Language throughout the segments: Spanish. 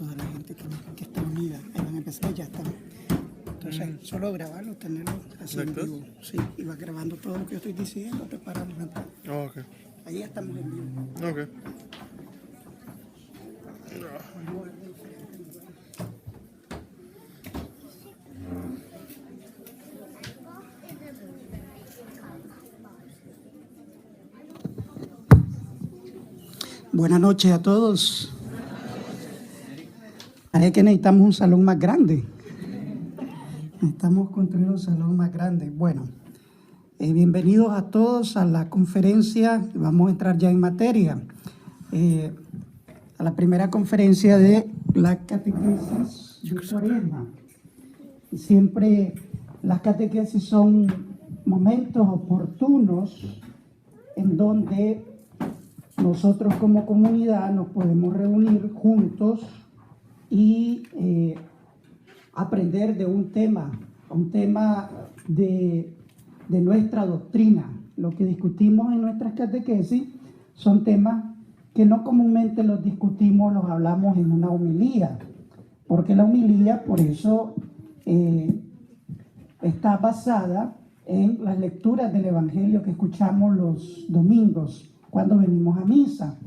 toda la gente que está unida. Ahí van a empezar, ya están. Entonces, solo grabarlo, tenerlo así en vivo. Sí, y va grabando todo lo que yo estoy diciendo, prepararlo. Oh, ok. Ahí ya estamos en vivo. Ok. Buenas noches a todos. Parece que necesitamos un salón más grande. Necesitamos construir un salón más grande. Bueno, bienvenidos a todos a la conferencia. Vamos a entrar ya en materia. A la primera conferencia de la catequesis de Cuaresma. Siempre las catequesis son momentos oportunos en donde nosotros como comunidad nos podemos reunir juntos y aprender de un tema de nuestra doctrina. Lo que discutimos en nuestras catequesis son temas que no comúnmente los discutimos, los hablamos en una homilía, porque la homilía, por eso, está basada en las lecturas del Evangelio que escuchamos los domingos cuando venimos a misa.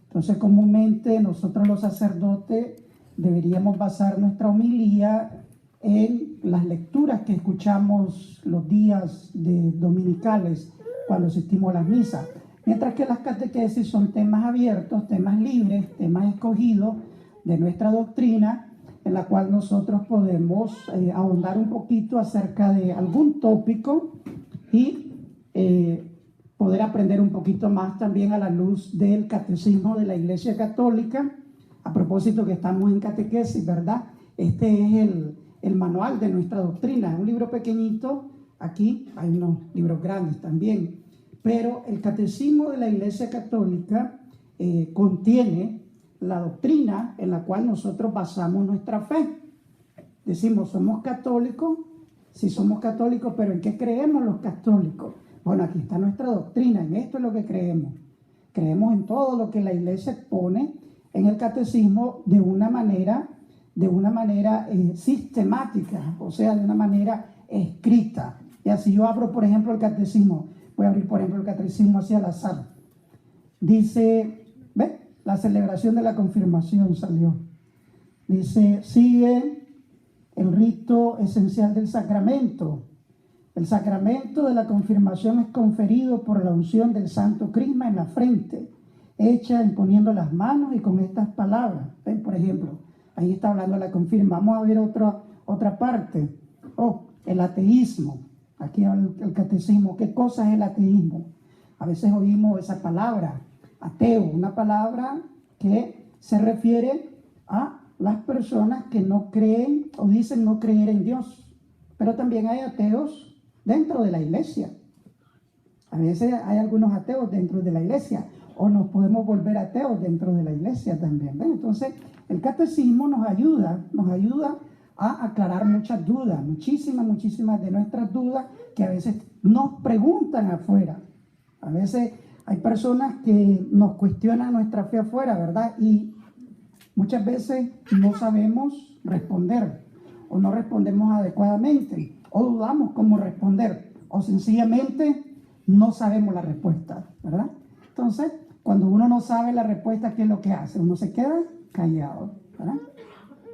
Entonces, comúnmente nosotros los sacerdotes deberíamos basar nuestra homilía en las lecturas que escuchamos los días dominicales cuando asistimos a las misas. Mientras que las catequesis son temas abiertos, temas libres, temas escogidos de nuestra doctrina, en la cual nosotros podemos ahondar un poquito acerca de algún tópico y poder aprender un poquito más también a la luz del catecismo de la Iglesia Católica. A propósito que estamos en catequesis, ¿verdad? Este es el manual de nuestra doctrina, un libro pequeñito. Aquí hay unos libros grandes también, pero el catecismo de la Iglesia Católica contiene la doctrina en la cual nosotros basamos nuestra fe. Decimos, somos católicos, sí somos católicos, pero ¿en qué creemos los católicos? Bueno, aquí está nuestra doctrina, en esto es lo que creemos. Creemos en todo lo que la Iglesia expone en el catecismo de una manera sistemática, o sea, de una manera escrita. Y así yo abro, por ejemplo, el catecismo. Voy a abrir, por ejemplo, el catecismo así al azar. Dice, ¿ve? La celebración de la confirmación salió. Dice, sigue el rito esencial del sacramento. El sacramento de la confirmación es conferido por la unción del Santo Crisma en la frente, hecha imponiendo las manos y con estas palabras. ¿Ven? Por ejemplo, ahí está hablando de la confirma. Vamos a ver otra parte. El ateísmo. Aquí el catecismo. ¿Qué cosa es el ateísmo? A veces oímos esa palabra, ateo, una palabra que se refiere a las personas que no creen o dicen no creer en Dios. Pero también hay ateos dentro de la iglesia. A veces hay algunos ateos dentro de la iglesia, o nos podemos volver ateos dentro de la iglesia también. ¿Ven? Entonces, el catecismo nos ayuda a aclarar muchas dudas, muchísimas de nuestras dudas que a veces nos preguntan afuera. A veces hay personas que nos cuestionan nuestra fe afuera, ¿verdad? Y muchas veces no sabemos responder, o no respondemos adecuadamente, o dudamos cómo responder, o sencillamente no sabemos la respuesta, ¿verdad? Entonces, cuando uno no sabe la respuesta, ¿qué es lo que hace? Uno se queda callado, ¿verdad?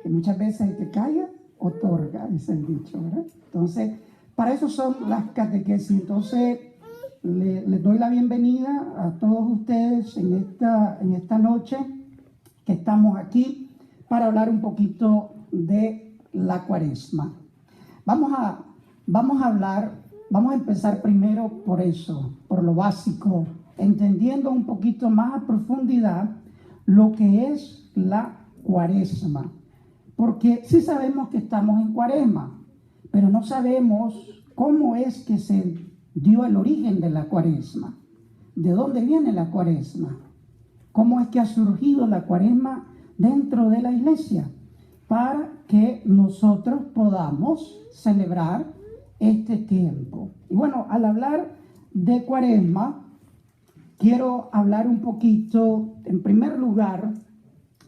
Y muchas veces el que calla, otorga, dice el dicho, ¿verdad? Entonces, para eso son las catequesis. Entonces, les doy la bienvenida a todos ustedes en esta noche que estamos aquí para hablar un poquito de la Cuaresma. Vamos a empezar primero por eso, por lo básico, entendiendo un poquito más a profundidad lo que es la Cuaresma. Porque sí sabemos que estamos en Cuaresma, pero no sabemos cómo es que se dio el origen de la Cuaresma. ¿De dónde viene la Cuaresma? ¿Cómo es que ha surgido la Cuaresma dentro de la iglesia? Para que nosotros podamos celebrar este tiempo. Y bueno, al hablar de Cuaresma, quiero hablar un poquito, en primer lugar,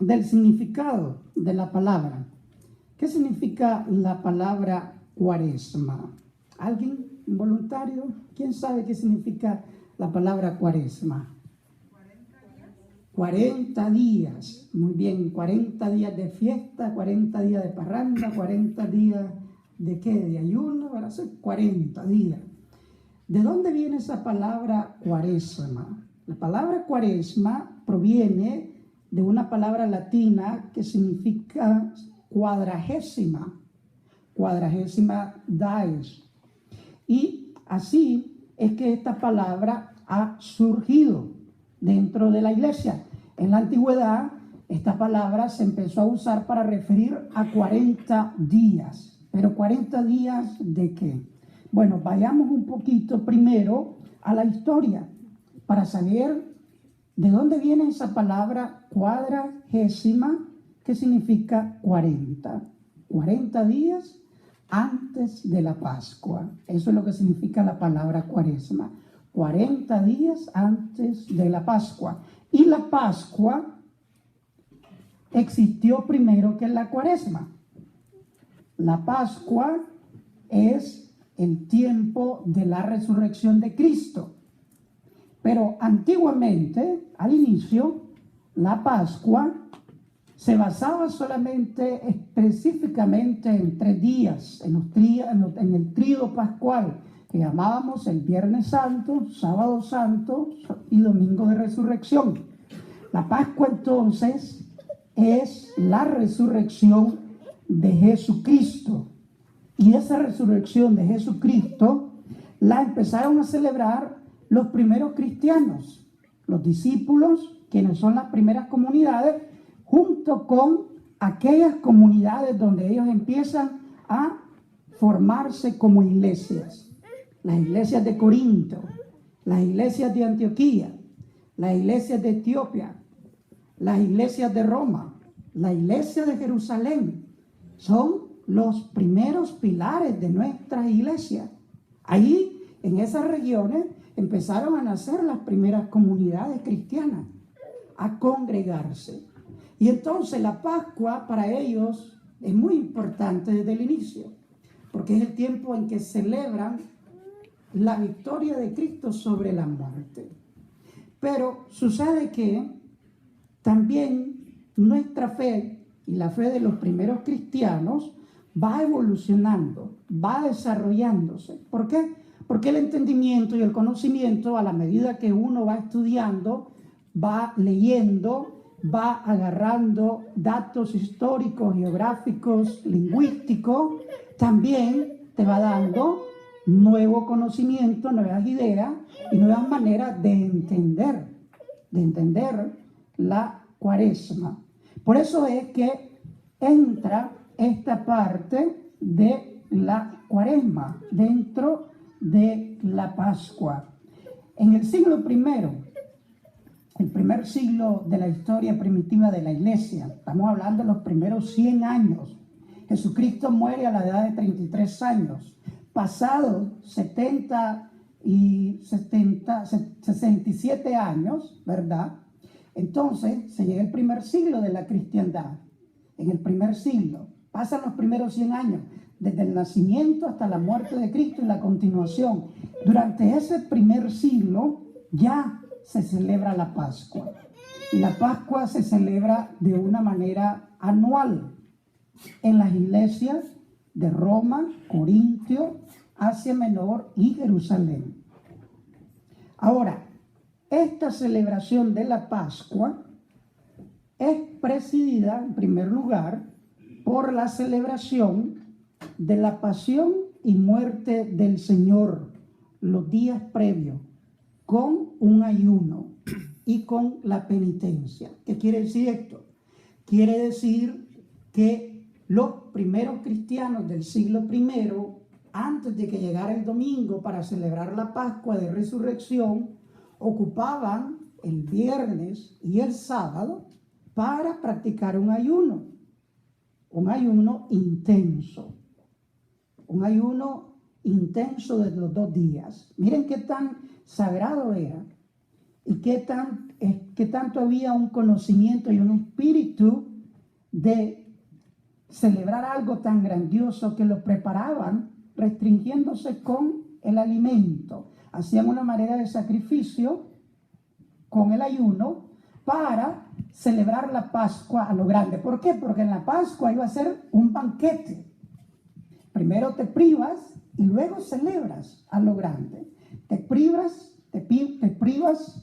del significado de la palabra. ¿Qué significa la palabra cuaresma? ¿Alguien voluntario? ¿Quién sabe qué significa la palabra cuaresma? 40 días, muy bien, 40 días de fiesta, 40 días de parranda, 40 días de qué, de ayuno, van a ser 40 días. ¿De dónde viene esa palabra cuaresma? La palabra cuaresma proviene de una palabra latina que significa cuadragésima dies. Y así es que esta palabra ha surgido dentro de la iglesia. En la antigüedad, esta palabra se empezó a usar para referir a 40 días. ¿Pero 40 días de qué? Bueno, vayamos un poquito primero a la historia para saber de dónde viene esa palabra cuadragésima, que significa 40. 40 días antes de la Pascua. Eso es lo que significa la palabra cuaresma. 40 días antes de la Pascua. Y la Pascua existió primero que la cuaresma. La Pascua es el tiempo de la resurrección de Cristo. Pero antiguamente, al inicio, la Pascua se basaba solamente específicamente en 3 días, en el tríodo pascual, que llamábamos el Viernes Santo, Sábado Santo y Domingo de Resurrección. La Pascua entonces es la resurrección de Jesucristo. Y esa resurrección de Jesucristo la empezaron a celebrar los primeros cristianos, los discípulos, quienes son las primeras comunidades, junto con aquellas comunidades donde ellos empiezan a formarse como iglesias. Las iglesias de Corinto, las iglesias de Antioquía, las iglesias de Etiopía, las iglesias de Roma, la iglesia de Jerusalén, son los primeros pilares de nuestra iglesia. Ahí, en esas regiones, empezaron a nacer las primeras comunidades cristianas, a congregarse. Y entonces la Pascua para ellos es muy importante desde el inicio, porque es el tiempo en que celebran la victoria de Cristo sobre la muerte. Pero sucede que también nuestra fe y la fe de los primeros cristianos va evolucionando, va desarrollándose. ¿Por qué? Porque el entendimiento y el conocimiento, a la medida que uno va estudiando, va leyendo, va agarrando datos históricos, geográficos, lingüísticos, también te va dando nuevo conocimiento, nuevas ideas y nuevas maneras de entender la cuaresma. Por eso es que entra esta parte de la cuaresma dentro de la Pascua. En el siglo primero, el primer siglo de la historia primitiva de la iglesia, estamos hablando de los primeros 100 años, Jesucristo muere a la edad de 33 años. Pasados 67 años, ¿verdad? Entonces se llega el primer siglo de la cristiandad. En el primer siglo pasan los primeros 100 años, desde el nacimiento hasta la muerte de Cristo y la continuación. Durante ese primer siglo ya se celebra la Pascua. Y la Pascua se celebra de una manera anual en las iglesias de Roma, Corintio, Asia Menor y Jerusalén. Ahora, esta celebración de la Pascua es presidida, en primer lugar, por la celebración de la pasión y muerte del Señor los días previos, con un ayuno y con la penitencia. ¿Qué quiere decir esto? Quiere decir que los primeros cristianos del siglo I, antes de que llegara el domingo para celebrar la Pascua de Resurrección, ocupaban el viernes y el sábado para practicar un ayuno intenso, un ayuno intenso de los 2 días. Miren qué tan sagrado era y qué tan que tanto había un conocimiento y un espíritu de celebrar algo tan grandioso que lo preparaban restringiéndose con el alimento. Hacían una manera de sacrificio con el ayuno para celebrar la Pascua a lo grande. ¿Por qué? Porque en la Pascua iba a ser un banquete. Primero te privas y luego celebras a lo grande. Te privas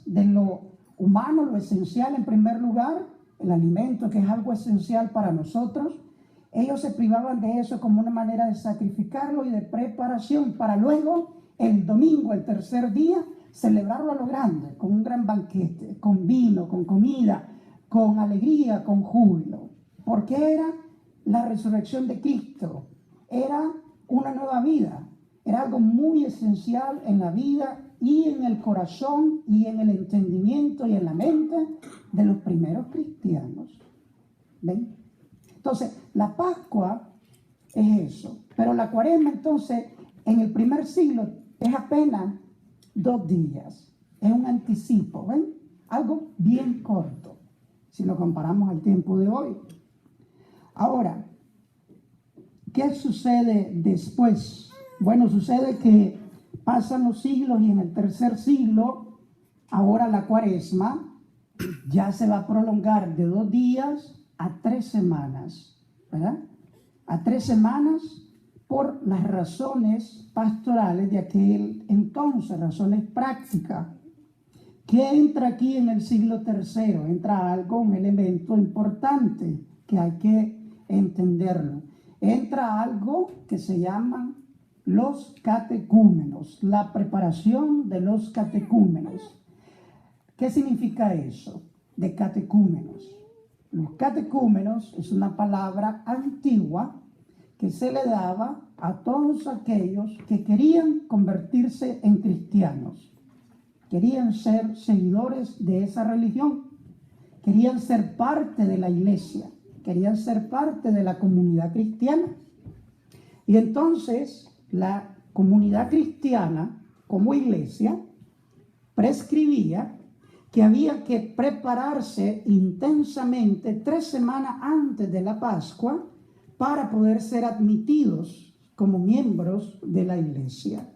de lo humano, lo esencial en primer lugar, el alimento, que es algo esencial para nosotros. Ellos se privaban de eso como una manera de sacrificarlo y de preparación para luego, el domingo, el tercer día, celebrarlo a lo grande, con un gran banquete, con vino, con comida, con alegría, con júbilo. Porque era la resurrección de Cristo, era una nueva vida, era algo muy esencial en la vida y en el corazón y en el entendimiento y en la mente de los primeros cristianos. ¿Ven? Entonces, la Pascua es eso. Pero la Cuaresma, entonces, en el primer siglo es apenas 2 días. Es un anticipo, ¿ven? Algo bien corto, si lo comparamos al tiempo de hoy. Ahora, ¿qué sucede después? Bueno, sucede que pasan los siglos y en el tercer siglo, ahora la Cuaresma ya se va a prolongar de 2 días a 3 semanas, ¿verdad? A 3 semanas por las razones pastorales de aquel entonces, razones prácticas. ¿Qué entra aquí en el siglo tercero? Entra algo, un elemento importante que hay que entenderlo. Entra algo que se llaman los catecúmenos, la preparación de los catecúmenos. ¿Qué significa eso de catecúmenos? Los catecúmenos es una palabra antigua que se le daba a todos aquellos que querían convertirse en cristianos, querían ser seguidores de esa religión, querían ser parte de la iglesia, querían ser parte de la comunidad cristiana. Y entonces la comunidad cristiana, como iglesia, prescribía que había que prepararse intensamente 3 semanas antes de la Pascua para poder ser admitidos como miembros de la iglesia.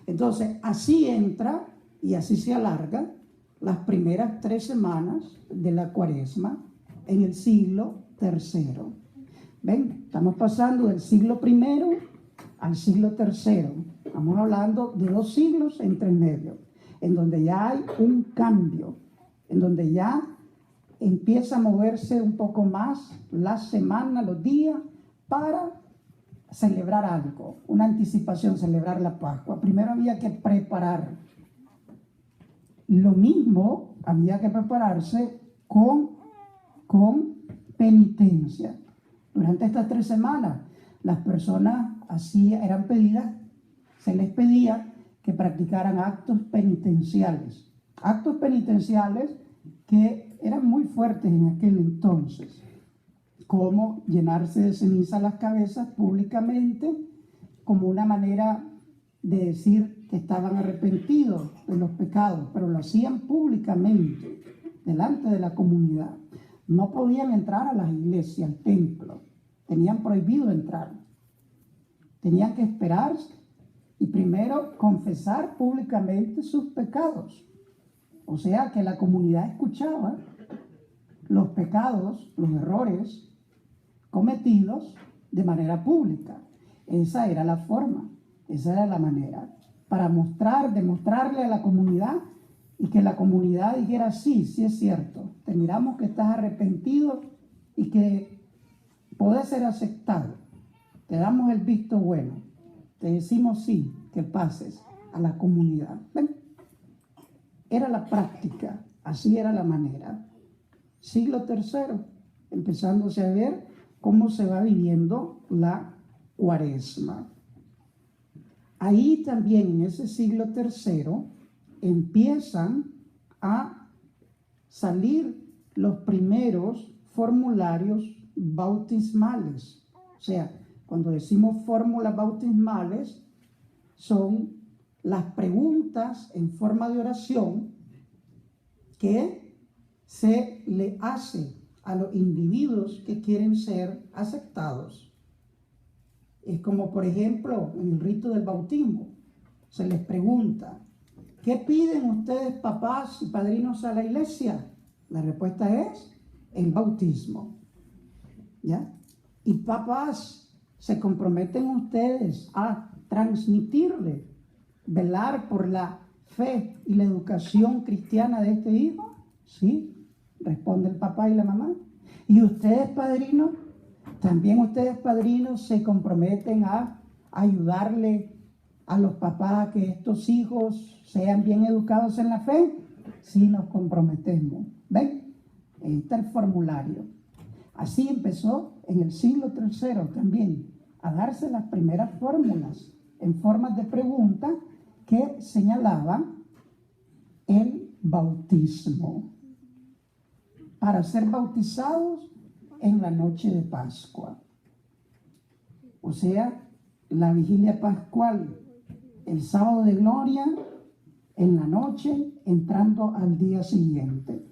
Entonces, así entra y así se alarga las primeras 3 semanas de la Cuaresma en el siglo tercero. ¿Ven? Estamos pasando del siglo primero al siglo tercero. Estamos hablando de 2 siglos entre medio, en donde ya hay un cambio, en donde ya empieza a moverse un poco más la semana, los días, para celebrar algo, una anticipación, celebrar la Pascua. Primero había que preparar. Lo mismo había que prepararse con penitencia. Durante estas 3 semanas, las personas eran pedidas, se les pedía que practicaran actos penitenciales. Actos penitenciales que eran muy fuertes en aquel entonces, como llenarse de ceniza las cabezas públicamente, como una manera de decir que estaban arrepentidos de los pecados, pero lo hacían públicamente, delante de la comunidad. No podían entrar a las iglesias, al templo, tenían prohibido entrar. Tenían que esperarse y primero confesar públicamente sus pecados. O sea que la comunidad escuchaba los pecados, los errores cometidos de manera pública. Esa era la forma, esa era la manera para demostrarle a la comunidad y que la comunidad dijera sí, sí es cierto, te miramos que estás arrepentido y que podés ser aceptado, te damos el visto bueno, te decimos sí, que pases a la comunidad. ¿Ven? Era la práctica, así era la manera. Siglo tercero, empezándose a ver cómo se va viviendo la Cuaresma. Ahí también, en ese siglo tercero, empiezan a salir los primeros formularios bautismales. O sea, cuando decimos fórmulas bautismales, son las preguntas en forma de oración que se le hace a los individuos que quieren ser aceptados. Es como, por ejemplo, en el rito del bautismo, se les pregunta, ¿qué piden ustedes, papás y padrinos, a la iglesia? La respuesta es el bautismo. ¿Ya? Y papás, ¿se comprometen ustedes a transmitirle, velar por la fe y la educación cristiana de este hijo? Sí, responde el papá y la mamá. ¿Y ustedes, padrinos? ¿También ustedes, padrinos, se comprometen a ayudarle a los papás a que estos hijos sean bien educados en la fe? Sí, nos comprometemos. ¿Ven? Ahí está el formulario. Así empezó en el siglo III también a darse las primeras fórmulas en formas de pregunta que señalaban el bautismo para ser bautizados en la noche de Pascua. O sea, la vigilia pascual, el sábado de gloria, en la noche, entrando al día siguiente.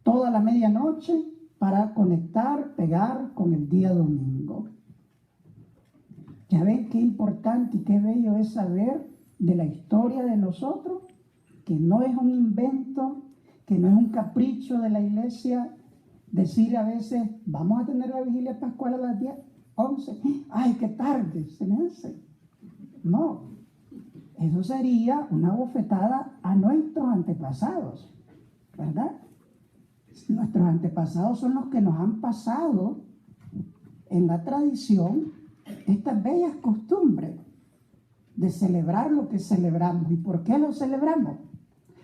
Toda la medianoche para conectar, pegar con el día domingo. Ya ven qué importante y qué bello es saber de la historia de nosotros, que no es un invento, que no es un capricho de la iglesia, decir a veces, vamos a tener la vigilia pascual a las 10, 11, ay, qué tarde se me hace. No, eso sería una bofetada a nuestros antepasados, ¿verdad? Nuestros antepasados son los que nos han pasado en la tradición estas bellas costumbres de celebrar lo que celebramos. ¿Y por qué lo celebramos?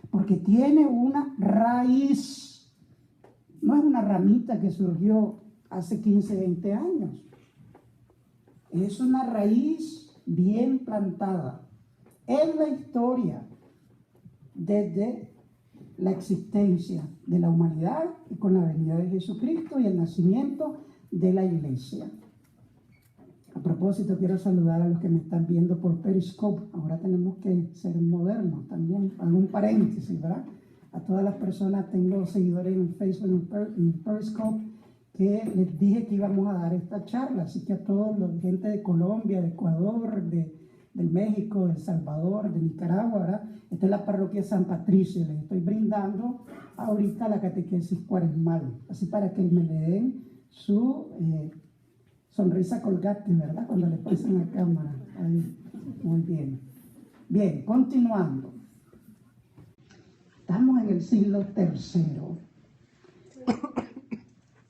Porque tiene una raíz. No es una ramita que surgió hace 15, 20 años. Es una raíz bien plantada en la historia desde la existencia de la humanidad y con la venida de Jesucristo y el nacimiento de la iglesia. A propósito, quiero saludar a los que me están viendo por Periscope. Ahora tenemos que ser modernos también. Hago un paréntesis, ¿verdad? A todas las personas, tengo seguidores en Facebook, en Periscope, que les dije que íbamos a dar esta charla. Así que a todos los gente de Colombia, de Ecuador, de México, de El Salvador, de Nicaragua, ¿verdad? Esta es la parroquia San Patricio. Les estoy brindando ahorita la catequesis cuaresmal, así para que me le den su sonrisa colgate, ¿verdad? Cuando le pasan la cámara. Ahí. Muy bien. Bien, continuando. Estamos en el siglo III.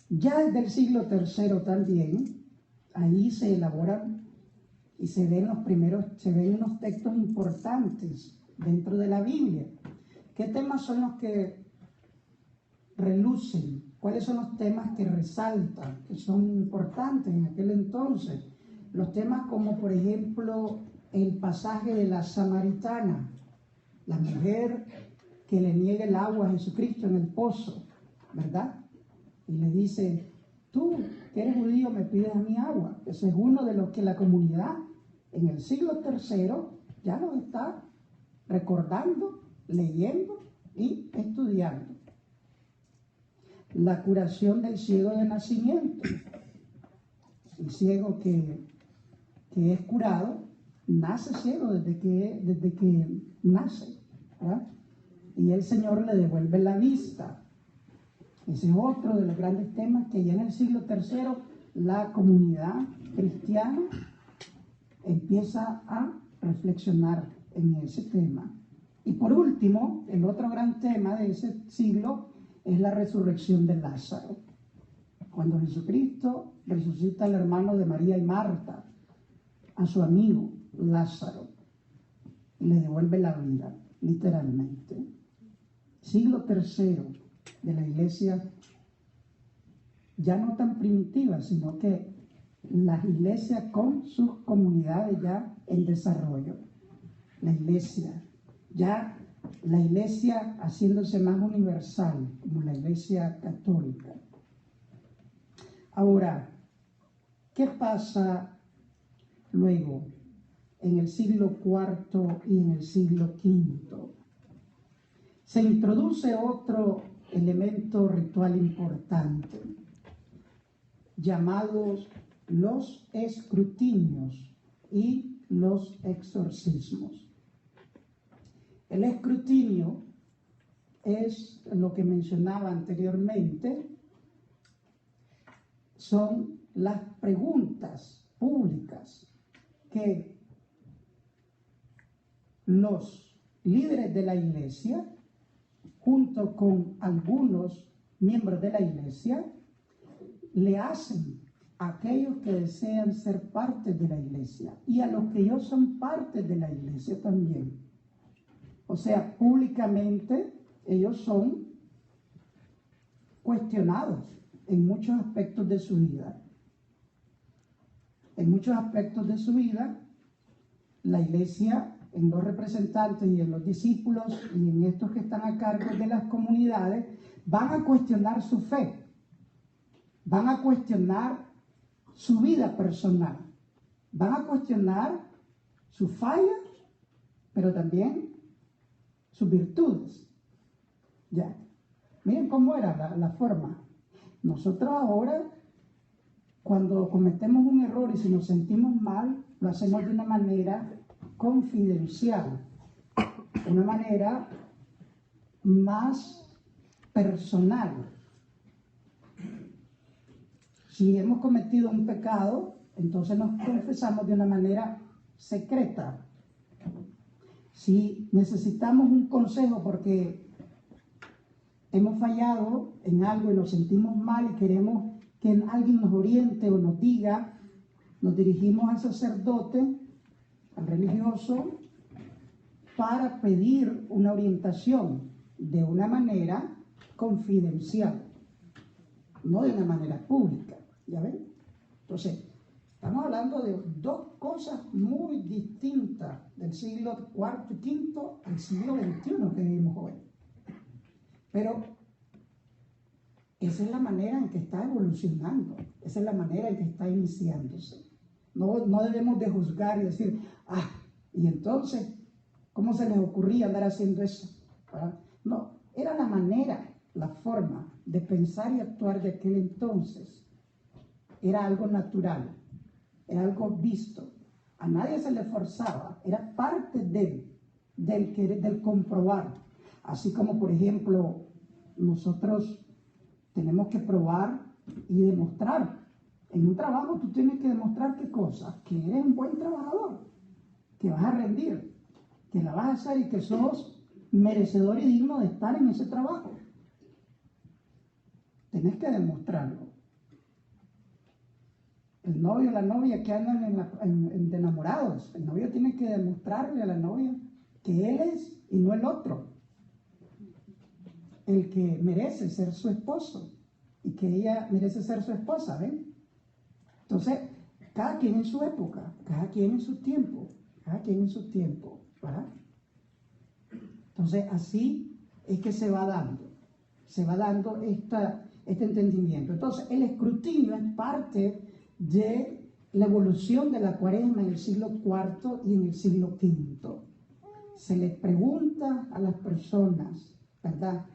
Ya desde el siglo III también, ahí se elaboran y se ven unos textos importantes dentro de la Biblia. ¿Qué temas son los que relucen? ¿Cuáles son los temas que resaltan, que son importantes en aquel entonces? Los temas como, por ejemplo, el pasaje de la samaritana, la mujer que le niega el agua a Jesucristo en el pozo, ¿verdad? Y le dice, tú que eres judío me pides a mí agua. Ese es uno de los que la comunidad en el siglo III ya nos está recordando, leyendo y estudiando. La curación del ciego de nacimiento. El ciego que es curado, nace ciego desde que nace, ¿verdad? Y el Señor le devuelve la vista. Ese es otro de los grandes temas que ya en el siglo III la comunidad cristiana empieza a reflexionar en ese tema. Y por último, el otro gran tema de ese siglo es la resurrección de Lázaro. Cuando Jesucristo resucita al hermano de María y Marta, a su amigo Lázaro, y le devuelve la vida, literalmente. Siglo III de la iglesia, ya no tan primitiva, sino que las iglesias con sus comunidades ya en desarrollo. La iglesia haciéndose más universal, como la iglesia católica. Ahora, ¿qué pasa luego en el siglo IV y en el siglo V? se introduce otro elemento ritual importante, llamados los escrutinios y los exorcismos. El escrutinio es lo que mencionaba anteriormente, son las preguntas públicas que los líderes de la iglesia, junto con algunos miembros de la iglesia, le hacen a aquellos que desean ser parte de la iglesia y a los que ellos son parte de la iglesia también. O sea, públicamente ellos son cuestionados en muchos aspectos de su vida. En muchos aspectos de su vida, la iglesia, en los representantes y en los discípulos y en estos que están a cargo de las comunidades, van a cuestionar su fe, van a cuestionar su vida personal, van a cuestionar sus fallas, pero también sus virtudes. Ya, miren cómo era la forma. Nosotros ahora, cuando cometemos un error y si nos sentimos mal, lo hacemos de una manera confidencial, una manera más personal. Si hemos cometido un pecado, entonces nos confesamos de una manera secreta. Si necesitamos un consejo porque hemos fallado en algo y nos sentimos mal y queremos que alguien nos oriente o nos diga, nos dirigimos al sacerdote, al religioso, para pedir una orientación de una manera confidencial, no de una manera pública. ¿Ya ven? Entonces, estamos hablando de dos cosas muy distintas del siglo IV y V al siglo XXI que vivimos hoy. Pero esa es la manera en que está evolucionando, esa es la manera en que está iniciándose. No debemos de juzgar y decir, y entonces, ¿cómo se les ocurría andar haciendo eso? No, era la manera, la forma de pensar y actuar de aquel entonces. Era algo natural, era algo visto. A nadie se le forzaba, era parte del comprobar. Así como, por ejemplo, nosotros tenemos que probar y demostrar. En un trabajo tú tienes que demostrar qué cosa, que eres un buen trabajador, que vas a rendir, que la vas a hacer y que sos merecedor y digno de estar en ese trabajo. Tenés que demostrarlo. El novio o la novia que andan de enamorados, el novio tiene que demostrarle a la novia que él es y no el otro, el que merece ser su esposo y que ella merece ser su esposa, ¿ven? Entonces, cada quien en su época, cada quien en su tiempo, ¿verdad? Entonces, así es que se va dando este entendimiento. Entonces, el escrutinio es parte de la evolución de la cuaresma en el siglo IV y en el siglo V. Se les pregunta a las personas, ¿verdad?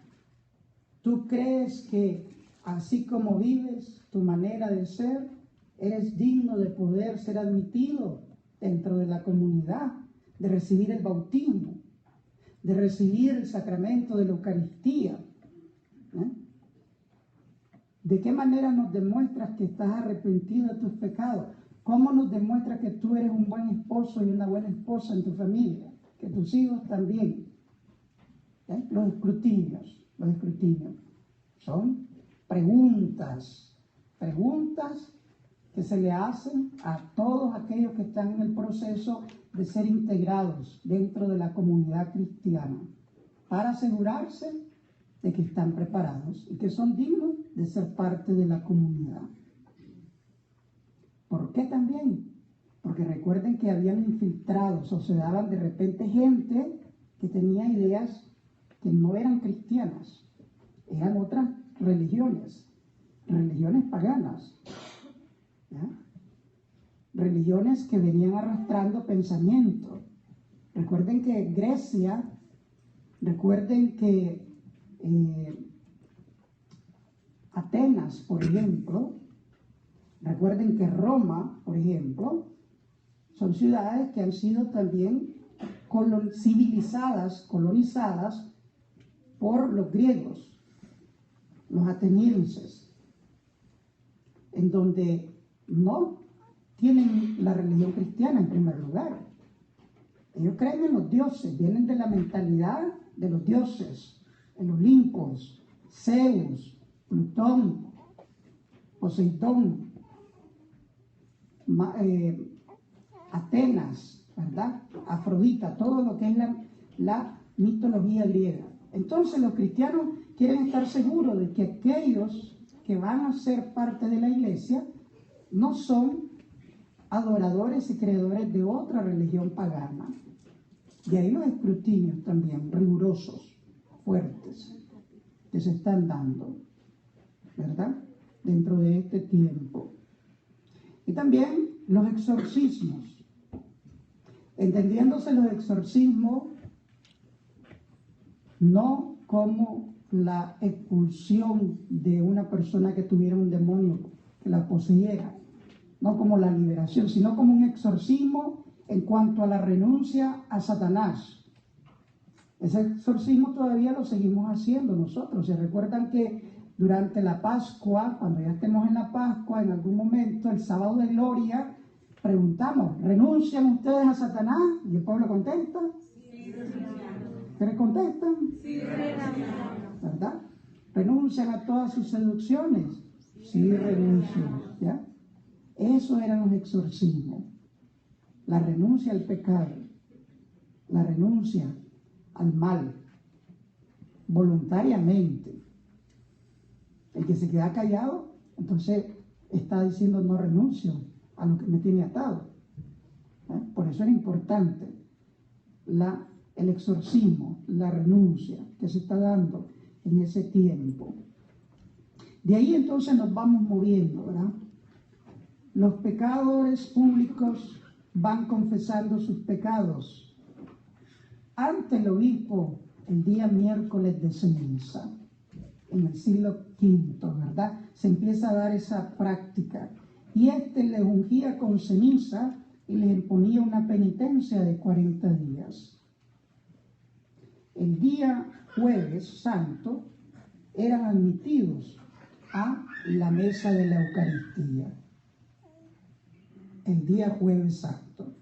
¿Tú crees que así como vives, tu manera de ser, eres digno de poder ser admitido dentro de la comunidad, de recibir el bautismo, de recibir el sacramento de la Eucaristía? ¿De qué manera nos demuestras que estás arrepentido de tus pecados? ¿Cómo nos demuestras que tú eres un buen esposo y una buena esposa en tu familia? Que tus hijos también. Los escrutinios son preguntas que se le hacen a todos aquellos que están en el proceso de ser integrados dentro de la comunidad cristiana, para asegurarse de que están preparados y que son dignos de ser parte de la comunidad. ¿Por qué también? Porque recuerden que habían infiltrados o se daban de repente gente que tenía ideas que no eran cristianas, eran otras religiones paganas, ¿ya? Religiones que venían arrastrando pensamientos. Recuerden que Grecia Recuerden que Atenas, por ejemplo, recuerden que Roma, por ejemplo, son ciudades que han sido también colonizadas por los griegos, los atenienses, en donde no tienen la religión cristiana en primer lugar. Ellos creen en los dioses, vienen de la mentalidad de los dioses, el Olimpo, Zeus, Plutón, Poseidón, Atenas, ¿verdad? Afrodita, todo lo que es la mitología griega. Entonces los cristianos quieren estar seguros de que aquellos que van a ser parte de la iglesia no son adoradores y creadores de otra religión pagana. De ahí los escrutinios también, rigurosos, fuertes, que se están dando, ¿verdad? Dentro de este tiempo. Y también los exorcismos. Entendiéndose los exorcismos no como la expulsión de una persona que tuviera un demonio que la poseyera, no como la liberación, sino como un exorcismo en cuanto a la renuncia a Satanás. Ese exorcismo todavía lo seguimos haciendo nosotros. Se recuerdan que durante la Pascua, cuando ya estemos en la Pascua, en algún momento, el sábado de gloria, preguntamos, ¿renuncian ustedes a Satanás? Y el pueblo contesta. Sí, ¿ustedes contestan? Sí, ¿verdad? ¿Renuncian a todas sus seducciones? Sí, renuncian. ¿Ya? Eso eran los exorcismos. La renuncia al pecado, la renuncia al mal, voluntariamente. El que se queda callado, entonces está diciendo no renuncio a lo que me tiene atado. Por eso era importante el exorcismo, la renuncia que se está dando en ese tiempo. De ahí entonces nos vamos moviendo, ¿verdad? Los pecadores públicos van confesando sus pecados ante el obispo el día miércoles de ceniza. En el siglo V, ¿verdad? Se empieza a dar esa práctica. Y les ungía con ceniza y les imponía una penitencia de 40 días. El día jueves santo eran admitidos a la mesa de la Eucaristía. El día jueves santo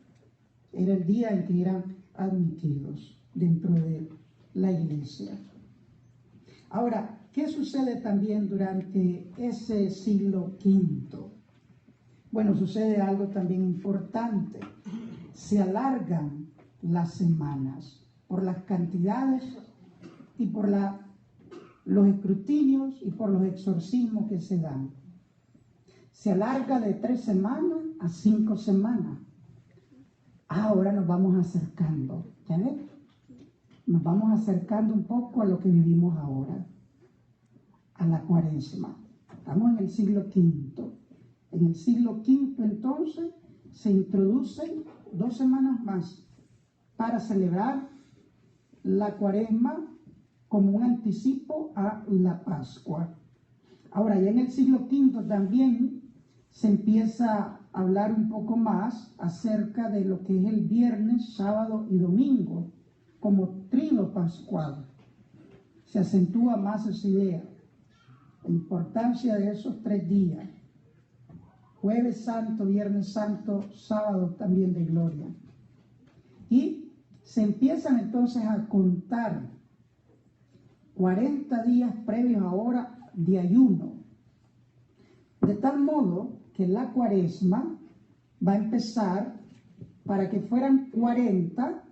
era el día en que eran admitidos dentro de la iglesia. Ahora, ¿qué sucede también durante ese siglo V? Bueno, sucede algo también importante. Se alargan las semanas por las cantidades y por los escrutinios y por los exorcismos que se dan. Se alarga de 3 semanas a 5 semanas. Ahora nos vamos acercando, ¿ya ven? Nos vamos acercando un poco a lo que vivimos ahora, a la Cuaresma. Estamos en el siglo V. En el siglo V, entonces, se introducen 2 semanas más para celebrar la Cuaresma como un anticipo a la Pascua. Ahora, ya en el siglo V también se empieza a hablar un poco más acerca de lo que es el viernes, sábado y domingo, como trino pascual. Se acentúa más esa idea, la importancia de esos 3 días. Jueves santo, viernes santo, sábado también de gloria. Y se empiezan entonces a contar 40 días previos ahora de ayuno. De tal modo que la Cuaresma va a empezar para que fueran 40,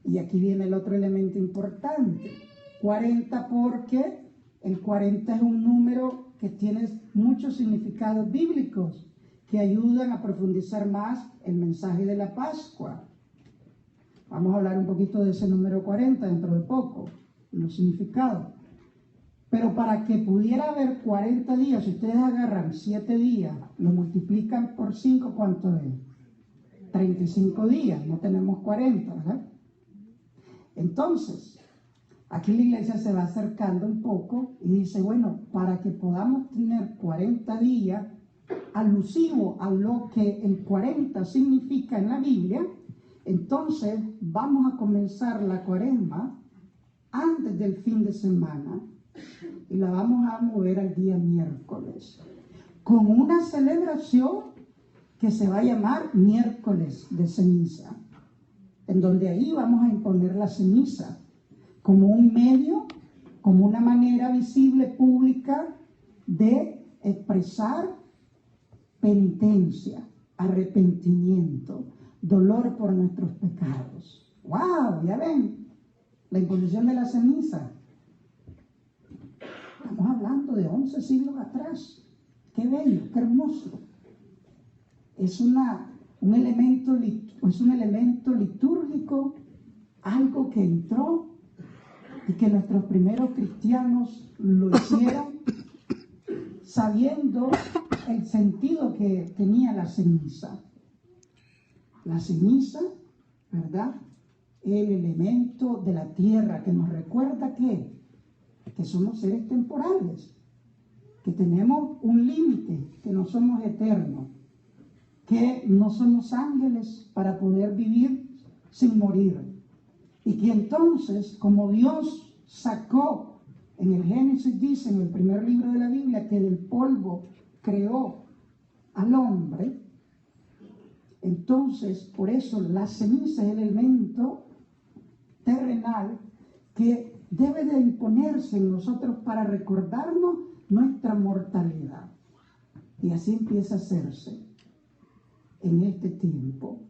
y aquí viene el otro elemento importante, 40 porque el 40 es un número que tiene muchos significados bíblicos que ayudan a profundizar más el mensaje de la Pascua. Vamos a hablar un poquito de ese número 40 dentro de poco, los significados. Pero para que pudiera haber 40 días, si ustedes agarran 7 días, lo multiplican por 5, ¿cuánto es? 35 días, no tenemos 40, ¿verdad? Entonces, aquí la iglesia se va acercando un poco y dice, bueno, para que podamos tener 40 días, alusivo a lo que el 40 significa en la Biblia, entonces vamos a comenzar la cuaresma antes del fin de semana y la vamos a mover al día miércoles, con una celebración que se va a llamar miércoles de ceniza, en donde ahí vamos a imponer la ceniza como un medio, como una manera visible, pública, de expresar penitencia, arrepentimiento, dolor por nuestros pecados. ¡Wow! ¿Ya ven? La imposición de la ceniza. Estamos hablando de 11 siglos atrás. ¡Qué bello! ¡Qué hermoso! Es un elemento litúrgico, algo que entró y que nuestros primeros cristianos lo hicieron sabiendo el sentido que tenía la ceniza. La ceniza, ¿verdad? El elemento de la tierra que nos recuerda que somos seres temporales, que tenemos un límite, que no somos eternos, que no somos ángeles para poder vivir sin morir. Y que entonces, como Dios sacó, en el Génesis dice, en el primer libro de la Biblia, que del polvo creó al hombre, entonces, por eso la ceniza es el elemento terrenal que debe de imponerse en nosotros para recordarnos nuestra mortalidad. Y así empieza a hacerse en este tiempo,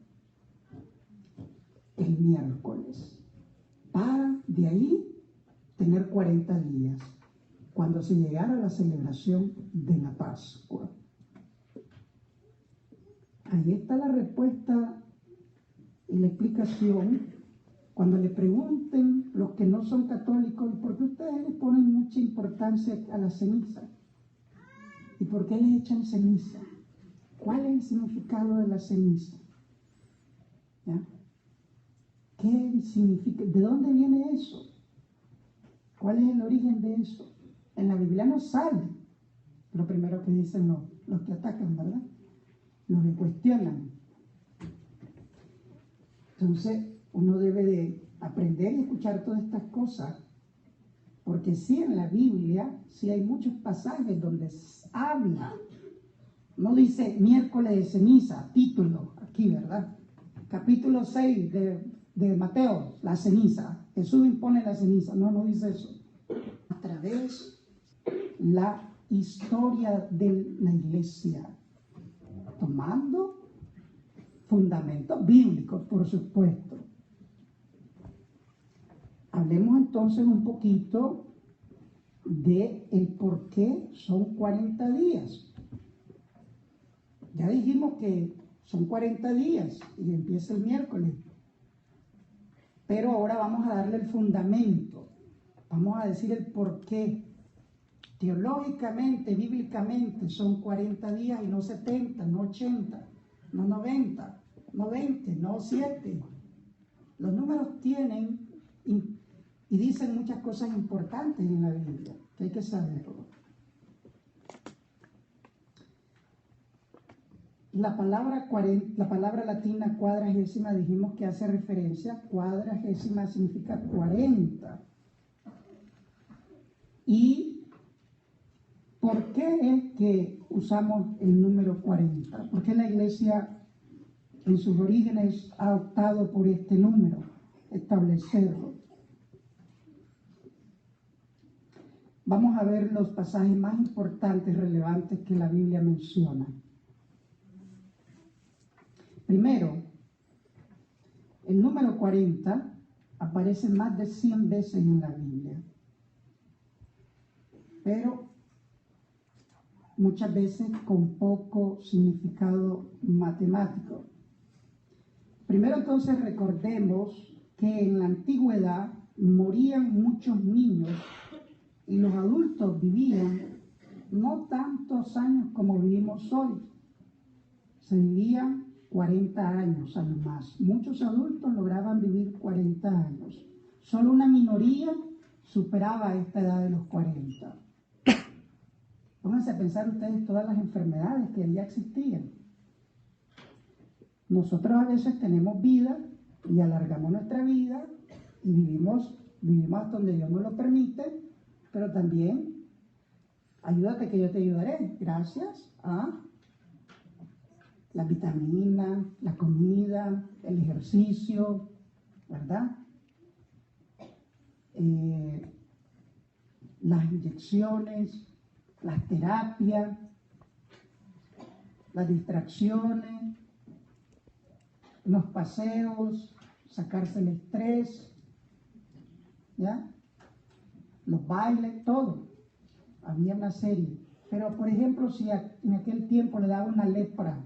el miércoles, para de ahí tener 40 días, cuando se llegara a la celebración de la Pascua. Ahí está la respuesta y la explicación cuando le pregunten los que no son católicos, ¿por qué ustedes le ponen mucha importancia a la ceniza? ¿Y por qué les echan ceniza? ¿Cuál es el significado de la ceniza? ¿Ya? ¿Qué significa? ¿De dónde viene eso? ¿Cuál es el origen de eso? En la Biblia no sale lo primero que dicen los que atacan, ¿verdad? Los que cuestionan. Entonces, uno debe de aprender y escuchar todas estas cosas, porque sí, en la Biblia, sí hay muchos pasajes donde habla, no dice miércoles de ceniza, título, aquí, ¿verdad? Capítulo 6 de Mateo, la ceniza. Jesús impone la ceniza, no dice eso. A través la historia de la iglesia, tomando fundamentos bíblicos, por supuesto. Hablemos entonces un poquito de el por qué son 40 días. Ya dijimos que son 40 días y empieza el miércoles. Pero ahora vamos a darle el fundamento. Vamos a decir el por qué. Teológicamente, bíblicamente, son 40 días y no 70, no 80, no 90, no 20, no 7. Los números tienen y dicen muchas cosas importantes en la Biblia, que hay que saberlo. La palabra latina cuadragésima, dijimos que hace referencia, cuadragésima significa 40. ¿Y por qué es que usamos el número 40? ¿Por qué la iglesia en sus orígenes ha optado por este número, establecerlo? Vamos a ver los pasajes más importantes, relevantes que la Biblia menciona. Primero, el número 40 aparece más de 100 veces en la Biblia, pero muchas veces con poco significado matemático. Primero, entonces, recordemos que en la antigüedad morían muchos niños y los adultos vivían no tantos años como vivimos hoy. Se vivían 40 años a lo más. Muchos adultos lograban vivir 40 años. Solo una minoría superaba esta edad de los 40. Pónganse a pensar ustedes todas las enfermedades que ya existían. Nosotros a veces tenemos vida y alargamos nuestra vida y vivimos hasta donde Dios nos lo permite, pero también ayúdate que yo te ayudaré, gracias a la vitamina, la comida, el ejercicio, ¿verdad? Las inyecciones, las terapias, las distracciones, los paseos, sacarse el estrés, ¿ya? Los bailes, todo. Había una serie. Pero, por ejemplo, si en aquel tiempo le daba una lepra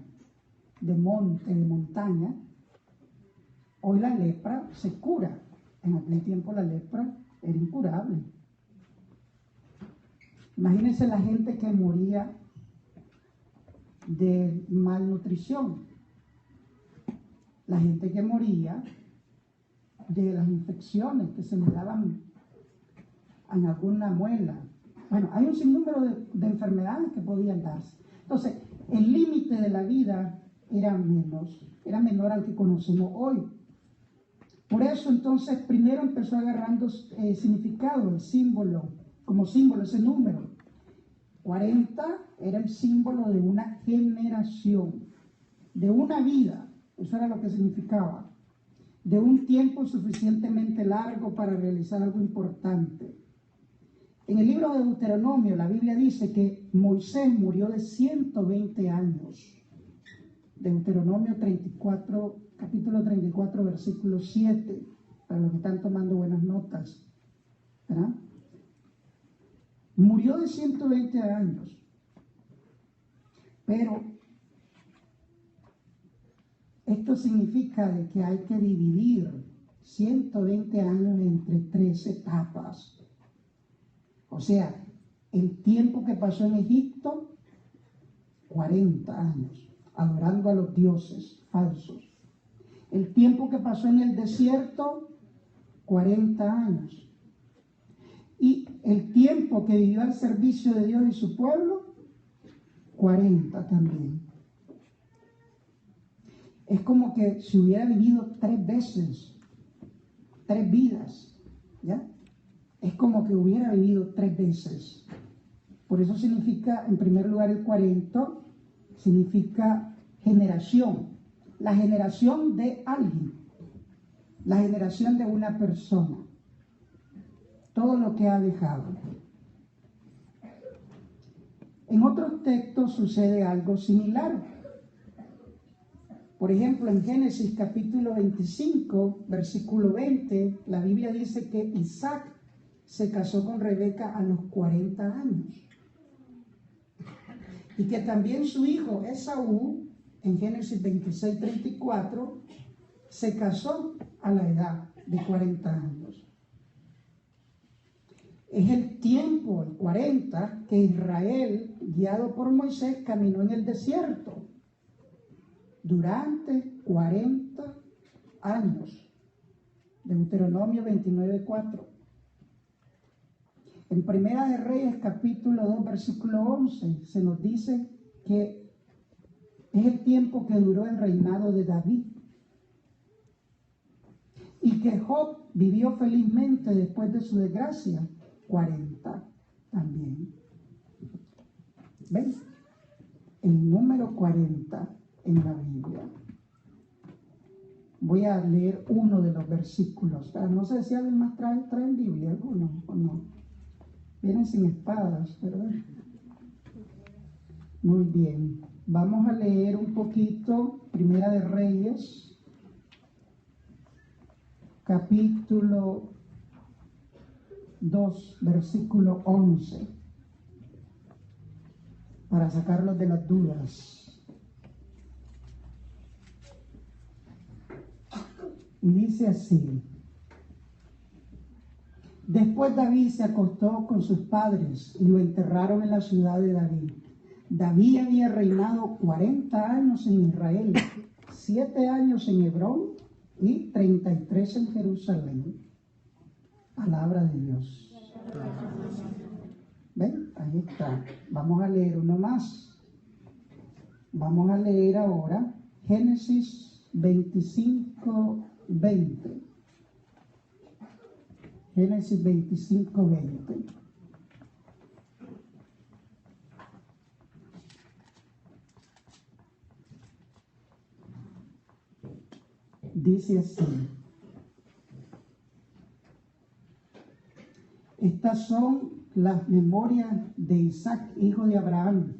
de monte, de montaña, hoy la lepra se cura. En aquel tiempo la lepra era incurable. Imagínense la gente que moría de malnutrición, la gente que moría de las infecciones que se le daban en alguna muela. Bueno, hay un sinnúmero de enfermedades que podían darse. Entonces, el límite de la vida era menor al que conocemos hoy. Por eso, entonces, primero empezó agarrando significado, el símbolo, como símbolo, ese número. 40 era el símbolo de una generación, de una vida, eso era lo que significaba, de un tiempo suficientemente largo para realizar algo importante. En el libro de Deuteronomio, la Biblia dice que Moisés murió de 120 años. Deuteronomio 34, capítulo 34, versículo 7, para los que están tomando buenas notas, ¿verdad? Murió de 120 años, pero esto significa de que hay que dividir 120 años entre 3 etapas. O sea, el tiempo que pasó en Egipto, 40 años, adorando a los dioses falsos. El tiempo que pasó en el desierto, 40 años. Y el tiempo que vivió al servicio de Dios y su pueblo, 40 también. Es como que si hubiera vivido 3 veces, 3 vidas, ¿ya? Es como que hubiera vivido 3 veces. Por eso significa, en primer lugar, el 40, significa generación. La generación de alguien, la generación de una persona. Todo lo que ha dejado. En otros textos sucede algo similar. Por ejemplo, en Génesis capítulo 25, versículo 20, la Biblia dice que Isaac se casó con Rebeca a los 40 años. Y que también su hijo Esaú, en Génesis 26, 34, se casó a la edad de 40 años. Es el tiempo, el 40, que Israel, guiado por Moisés, caminó en el desierto durante 40 años. Deuteronomio 29:4. En Primera de Reyes, capítulo 2, versículo 11, se nos dice que es el tiempo que duró el reinado de David. Y que Job vivió felizmente después de su desgracia, 40 también. ¿Ven? El número 40 en la Biblia. Voy a leer uno de los versículos. No sé si alguien más traen Biblia, algunos o no. Vienen sin espadas, ¿verdad? Muy bien. Vamos a leer un poquito Primera de Reyes, capítulo 2, versículo 11, para sacarlos de las dudas. Y dice así: después David se acostó con sus padres y lo enterraron en la ciudad de David. David había reinado 40 años en Israel, 7 años en Hebrón y 33 en Jerusalén. Palabra de Dios. ¿Ven? Ahí está. Vamos a leer uno más. Vamos a leer ahora Génesis 25:20. Génesis 25:20. Dice así. Estas son las memorias de Isaac, hijo de Abraham.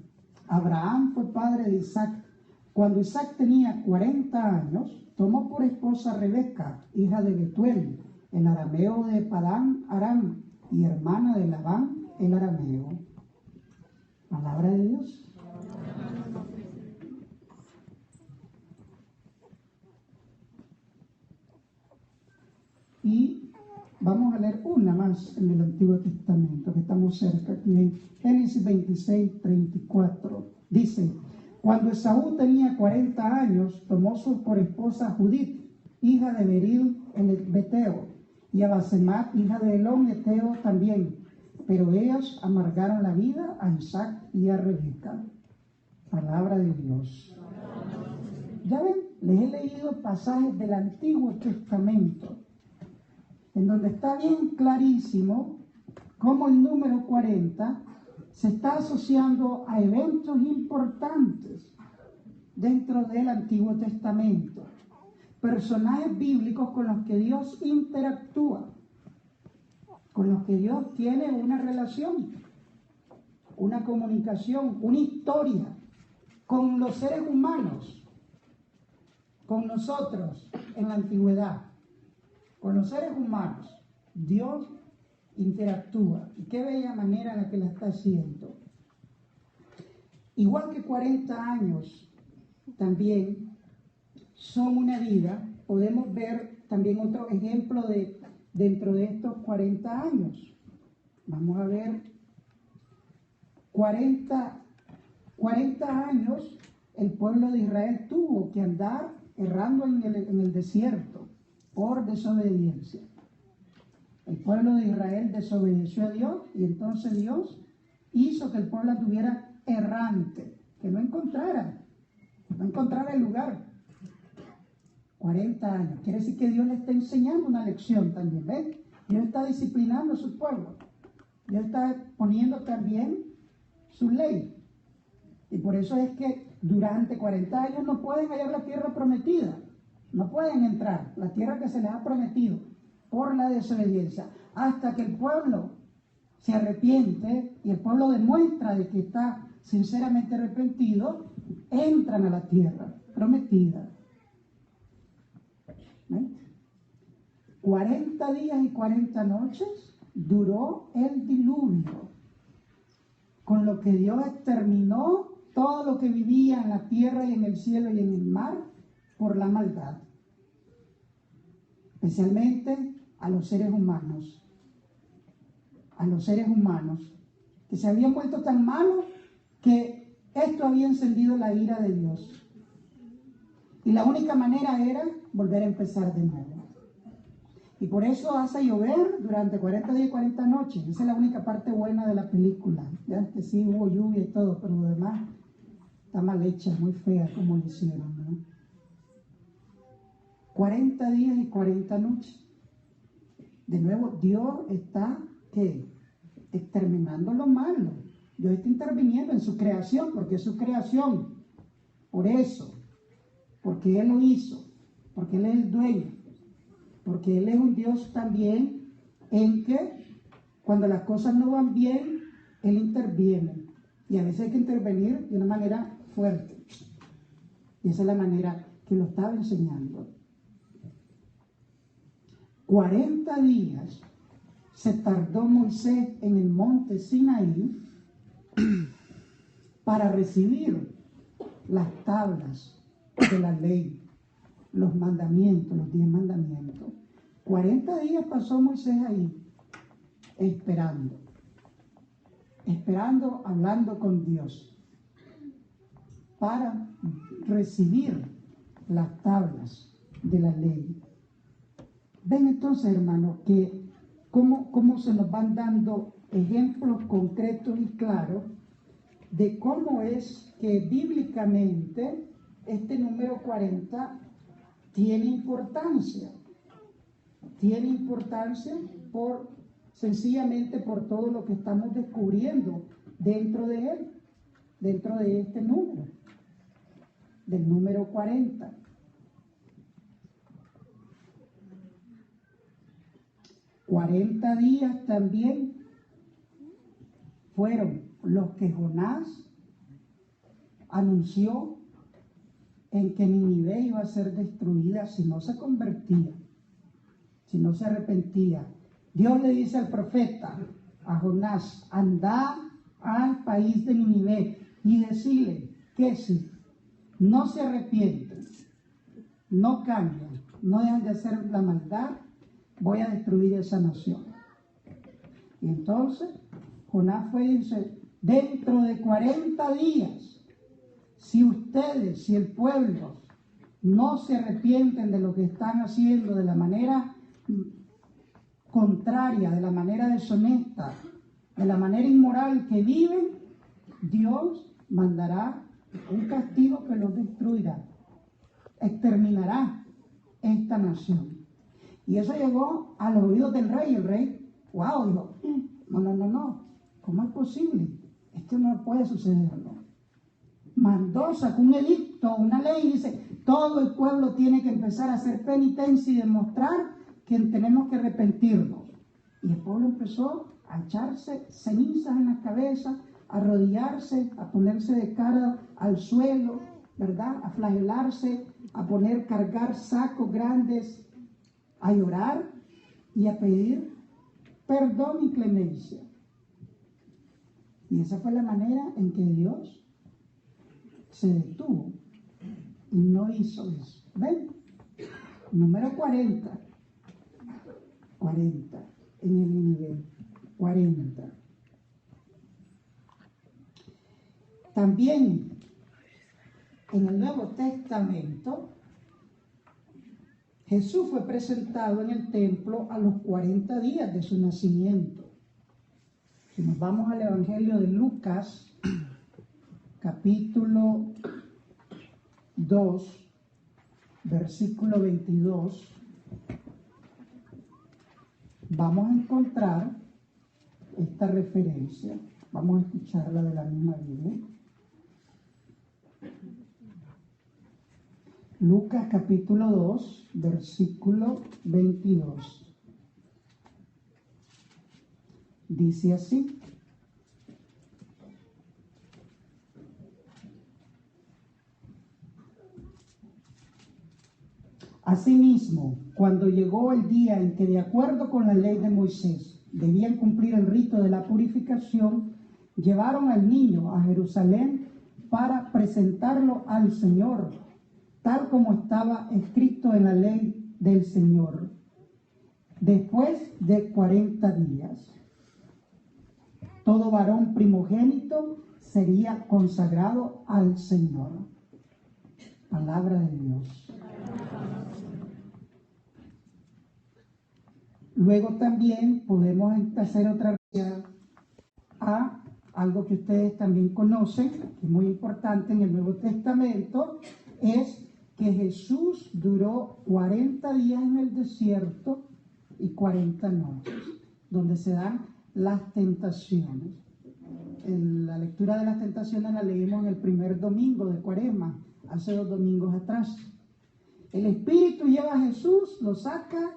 Abraham fue padre de Isaac. Cuando Isaac tenía 40 años, tomó por esposa a Rebeca, hija de Betuel, el arameo de Padán Aram, y hermana de Labán, el arameo. Palabra de Dios. Y vamos a leer una más en el Antiguo Testamento, que estamos cerca, aquí en Génesis 26:34. Dice: cuando Esaú tenía 40 años, tomó por esposa a Judith, hija de Beril el Beteo, y a Basemat, hija de Elón Eteo también. Pero ellos amargaron la vida a Isaac y a Rebeca. Palabra de Dios. Ya ven, les he leído pasajes del Antiguo Testamento, en donde está bien clarísimo cómo el número 40 se está asociando a eventos importantes dentro del Antiguo Testamento. Personajes bíblicos con los que Dios interactúa, con los que Dios tiene una relación, una comunicación, una historia con los seres humanos, con nosotros en la antigüedad. Con los seres humanos, Dios interactúa. Y qué bella manera en la que la está haciendo. Igual que 40 años también son una vida, podemos ver también otro ejemplo dentro de estos 40 años. Vamos a ver, 40 años el pueblo de Israel tuvo que andar errando en el desierto por desobediencia. El pueblo de Israel desobedeció a Dios y entonces Dios hizo que el pueblo estuviera errante, que no encontrara el lugar. 40 años. Quiere decir que Dios le está enseñando una lección también, ¿ven? Dios está disciplinando a su pueblo. Dios está poniendo también su ley. Y por eso es que durante 40 años no pueden hallar la tierra prometida. No pueden entrar, la tierra que se les ha prometido, por la desobediencia. Hasta que el pueblo se arrepiente y el pueblo demuestra de que está sinceramente arrepentido, entran a la tierra prometida. ¿Ven? 40 días y 40 noches duró el diluvio, con lo que Dios exterminó todo lo que vivía en la tierra y en el cielo y en el mar por la maldad, especialmente a los seres humanos, que se habían vuelto tan malos que esto había encendido la ira de Dios. Y la única manera era volver a empezar de nuevo. Y por eso hace llover durante 40 días y 40 noches. Esa es la única parte buena de la película. Ya que sí hubo lluvia y todo, pero lo demás está mal hecha, muy fea como lo hicieron, ¿no? 40 días y 40 noches. De nuevo, Dios está, ¿qué? Exterminando lo malo. Dios está interviniendo en su creación, porque es su creación. Por eso, porque Él lo hizo, porque Él es el dueño, porque Él es un Dios también en que cuando las cosas no van bien, Él interviene. Y a veces hay que intervenir de una manera fuerte. Y esa es la manera que lo estaba enseñando. 40 días se tardó Moisés en el monte Sinaí para recibir las tablas de la ley, los mandamientos, los 10 mandamientos. 40 días pasó Moisés ahí, esperando, hablando con Dios, para recibir las tablas de la ley. Ven entonces, hermanos, que cómo se nos van dando ejemplos concretos y claros de cómo es que bíblicamente este número 40 tiene importancia. Tiene importancia sencillamente por todo lo que estamos descubriendo dentro de él, dentro de este número, del número 40. $40 días también fueron los que Jonás anunció en que Nínive iba a ser destruida si no se convertía, si no se arrepentía. Dios le dice al profeta, a Jonás, anda al país de Nínive y decirle que si no se arrepienten, no cambian, no dejan de hacer la maldad, voy a destruir esa nación. Y entonces Jonás fue y dice, dentro de 40 días, si el pueblo no se arrepienten de lo que están haciendo, de la manera contraria, de la manera deshonesta, de la manera inmoral que viven, Dios mandará un castigo que los destruirá, exterminará esta nación. Y eso llegó a los oídos del rey. El rey, wow, dijo, no, ¿cómo es posible? Esto no puede suceder, ¿no? Sacó un edicto, una ley, y dice, todo el pueblo tiene que empezar a hacer penitencia y demostrar que tenemos que arrepentirnos. Y el pueblo empezó a echarse cenizas en la cabeza, a arrodillarse, a ponerse de cara al suelo, ¿verdad? A flagelarse, a cargar sacos grandes, a llorar y a pedir perdón y clemencia. Y esa fue la manera en que Dios se detuvo y no hizo eso. ¿Ven? Número 40 en el nivel 40. También en el Nuevo Testamento Jesús fue presentado en el templo a los 40 días de su nacimiento. Si nos vamos al Evangelio de Lucas, capítulo 2, versículo 22, vamos a encontrar esta referencia. Vamos a escucharla de la misma Biblia. Lucas capítulo 2, versículo 22. Dice así: asimismo, cuando llegó el día en que, de acuerdo con la ley de Moisés, debían cumplir el rito de la purificación, llevaron al niño a Jerusalén para presentarlo al Señor, tal como estaba escrito en la ley del Señor, después de 40 días. Todo varón primogénito sería consagrado al Señor. Palabra de Dios. Luego también podemos hacer otra referencia a algo que ustedes también conocen, que es muy importante en el Nuevo Testamento, es que Jesús duró 40 días en el desierto y 40 noches, donde se dan las tentaciones. La lectura de las tentaciones la leímos en el primer domingo de Cuaresma, hace 2 domingos atrás. El Espíritu lleva a Jesús, lo saca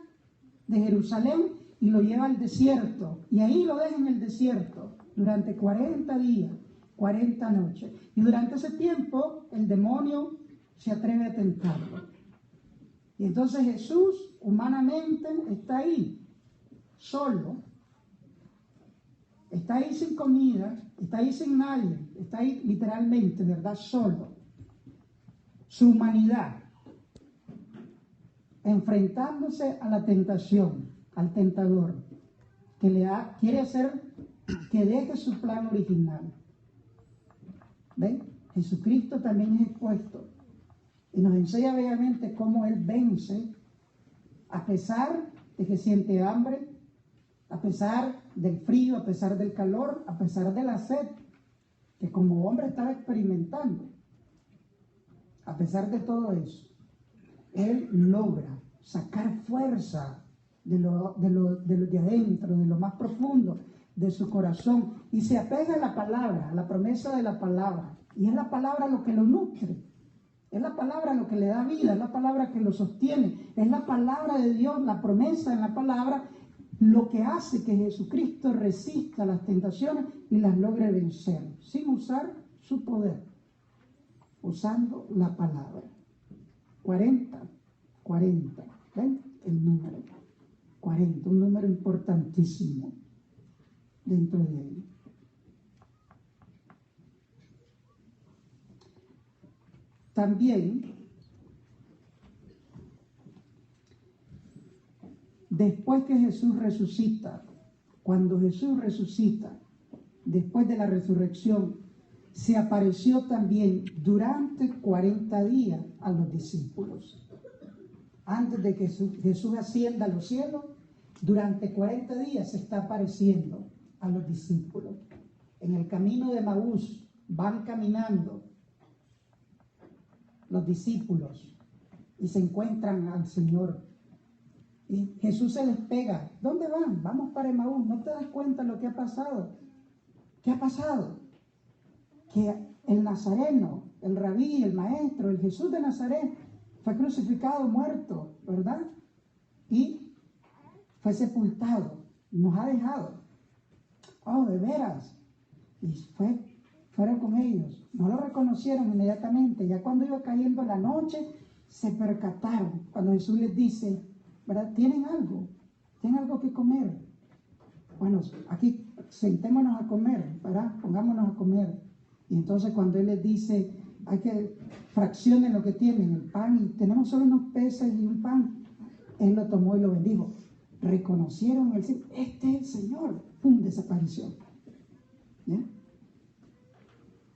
de Jerusalén y lo lleva al desierto, y ahí lo deja en el desierto durante 40 días, 40 noches. Y durante ese tiempo el demonio se atreve a tentarlo. Y entonces Jesús humanamente está ahí, solo. Está ahí sin comida, está ahí sin nadie, está ahí literalmente, ¿verdad? Solo. Su humanidad, enfrentándose a la tentación, al tentador, que quiere hacer que deje su plan original. ¿Ven? Jesucristo también es expuesto y nos enseña belamente cómo Él vence, a pesar de que siente hambre, A pesar del frío, a pesar del calor, a pesar de la sed, que como hombre estaba experimentando, a pesar de todo eso, él logra sacar fuerza de lo de adentro, de lo más profundo de su corazón, y se apega a la palabra, a la promesa de la palabra. Y es la palabra lo que lo nutre, es la palabra lo que le da vida, es la palabra que lo sostiene, es la palabra de Dios, la promesa en la palabra, lo que hace que Jesucristo resista las tentaciones y las logre vencer, sin usar su poder, usando la palabra. 40, ¿ven? El número 40, un número importantísimo dentro de él. También, después que Jesús resucita, cuando Jesús resucita, después de la resurrección, se apareció también durante 40 días a los discípulos. Antes de que Jesús ascienda a los cielos, durante 40 días se está apareciendo a los discípulos. En el camino de Emaús van caminando los discípulos y se encuentran al Señor. Y Jesús se les pega. ¿Dónde van? Vamos para Emaús. ¿No te das cuenta lo que ha pasado? ¿Qué ha pasado? Que el nazareno, el rabí, el maestro, el Jesús de Nazaret, fue crucificado, muerto, ¿verdad? Y fue sepultado, nos ha dejado. Oh, de veras. Y fueron con ellos. No lo reconocieron inmediatamente. Ya cuando iba cayendo la noche, se percataron. Cuando Jesús les dice, ¿verdad? ¿Tienen algo que comer? Bueno, aquí sentémonos a comer, ¿verdad? Pongámonos a comer. Y entonces cuando Él les dice, hay que fraccionen lo que tienen, el pan, y tenemos solo unos peces y un pan, Él lo tomó y lo bendijo. Reconocieron el Señor, este es el Señor. ¡Pum! Desapareció. ¿Ya?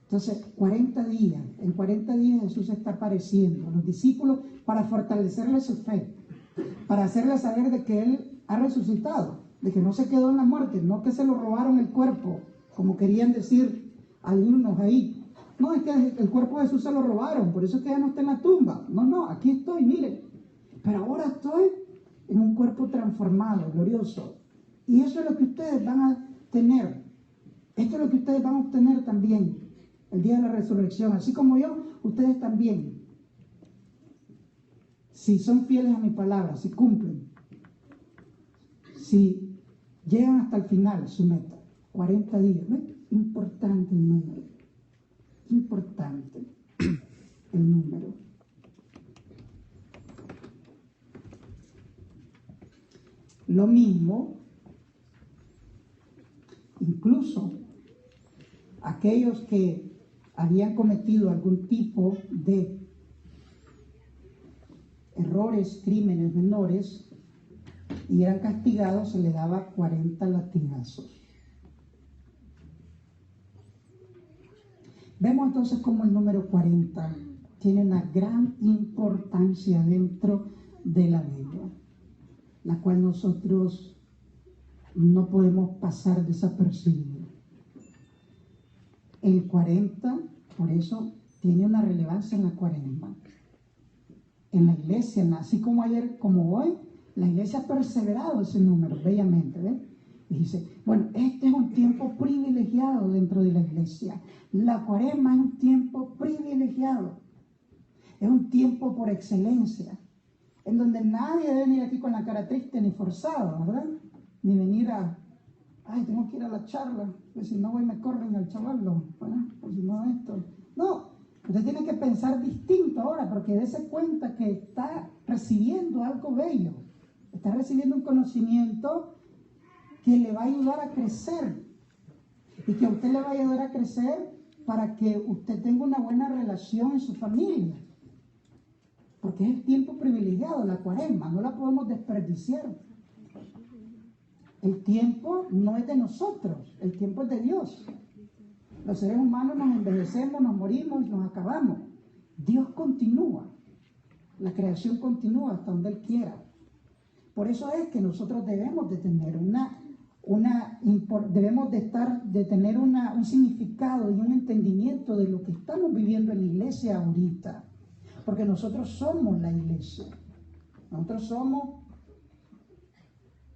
Entonces, 40 días, en 40 días Jesús está apareciendo a los discípulos para fortalecerles su fe, para hacerles saber de que Él ha resucitado, de que no se quedó en la muerte, no que se lo robaron el cuerpo, como querían decir algunos ahí. No, es que el cuerpo de Jesús se lo robaron, por eso es que ya no está en la tumba. No, aquí estoy, miren. Pero ahora estoy en un cuerpo transformado, glorioso. Y eso es lo que ustedes van a tener. Esto es lo que ustedes van a obtener también el día de la resurrección. Así como yo, ustedes también. Si son fieles a mi palabra, si cumplen, si llegan hasta el final, su meta, 40 días. ¿Ves? Importante el número. Importante el número. Lo mismo, incluso aquellos que habían cometido algún tipo de errores, crímenes menores y eran castigados, se les daba 40 latigazos. Vemos entonces cómo el número 40 tiene una gran importancia dentro de la Biblia, la cual nosotros no podemos pasar desapercibido. El 40, por eso, tiene una relevancia en la Cuaresma. En la iglesia, así como ayer, como hoy, la iglesia ha perseverado ese número, bellamente, ¿ves? Y dice, bueno, este es un tiempo privilegiado dentro de la iglesia. La Cuaresma es un tiempo privilegiado. Es un tiempo por excelencia, en donde nadie debe venir aquí con la cara triste ni forzada, ¿verdad? Ni venir tengo que ir a la charla, que si no voy me corren al chaval, ¿verdad? O si no esto. No, usted tiene que pensar distinto ahora, porque dése cuenta que está recibiendo algo bello. Está recibiendo un conocimiento que le va a ayudar a crecer y que a usted le va a ayudar a crecer para que usted tenga una buena relación en su familia, porque es el tiempo privilegiado, la Cuaresma, no la podemos desperdiciar. El tiempo no es de nosotros, el tiempo es de Dios. Los seres humanos nos envejecemos, nos morimos, nos acabamos. Dios continúa, la creación continúa hasta donde Él quiera. Por eso es que nosotros debemos de tener una debemos de tener un significado y un entendimiento de lo que estamos viviendo en la iglesia ahorita, porque nosotros somos la iglesia, nosotros somos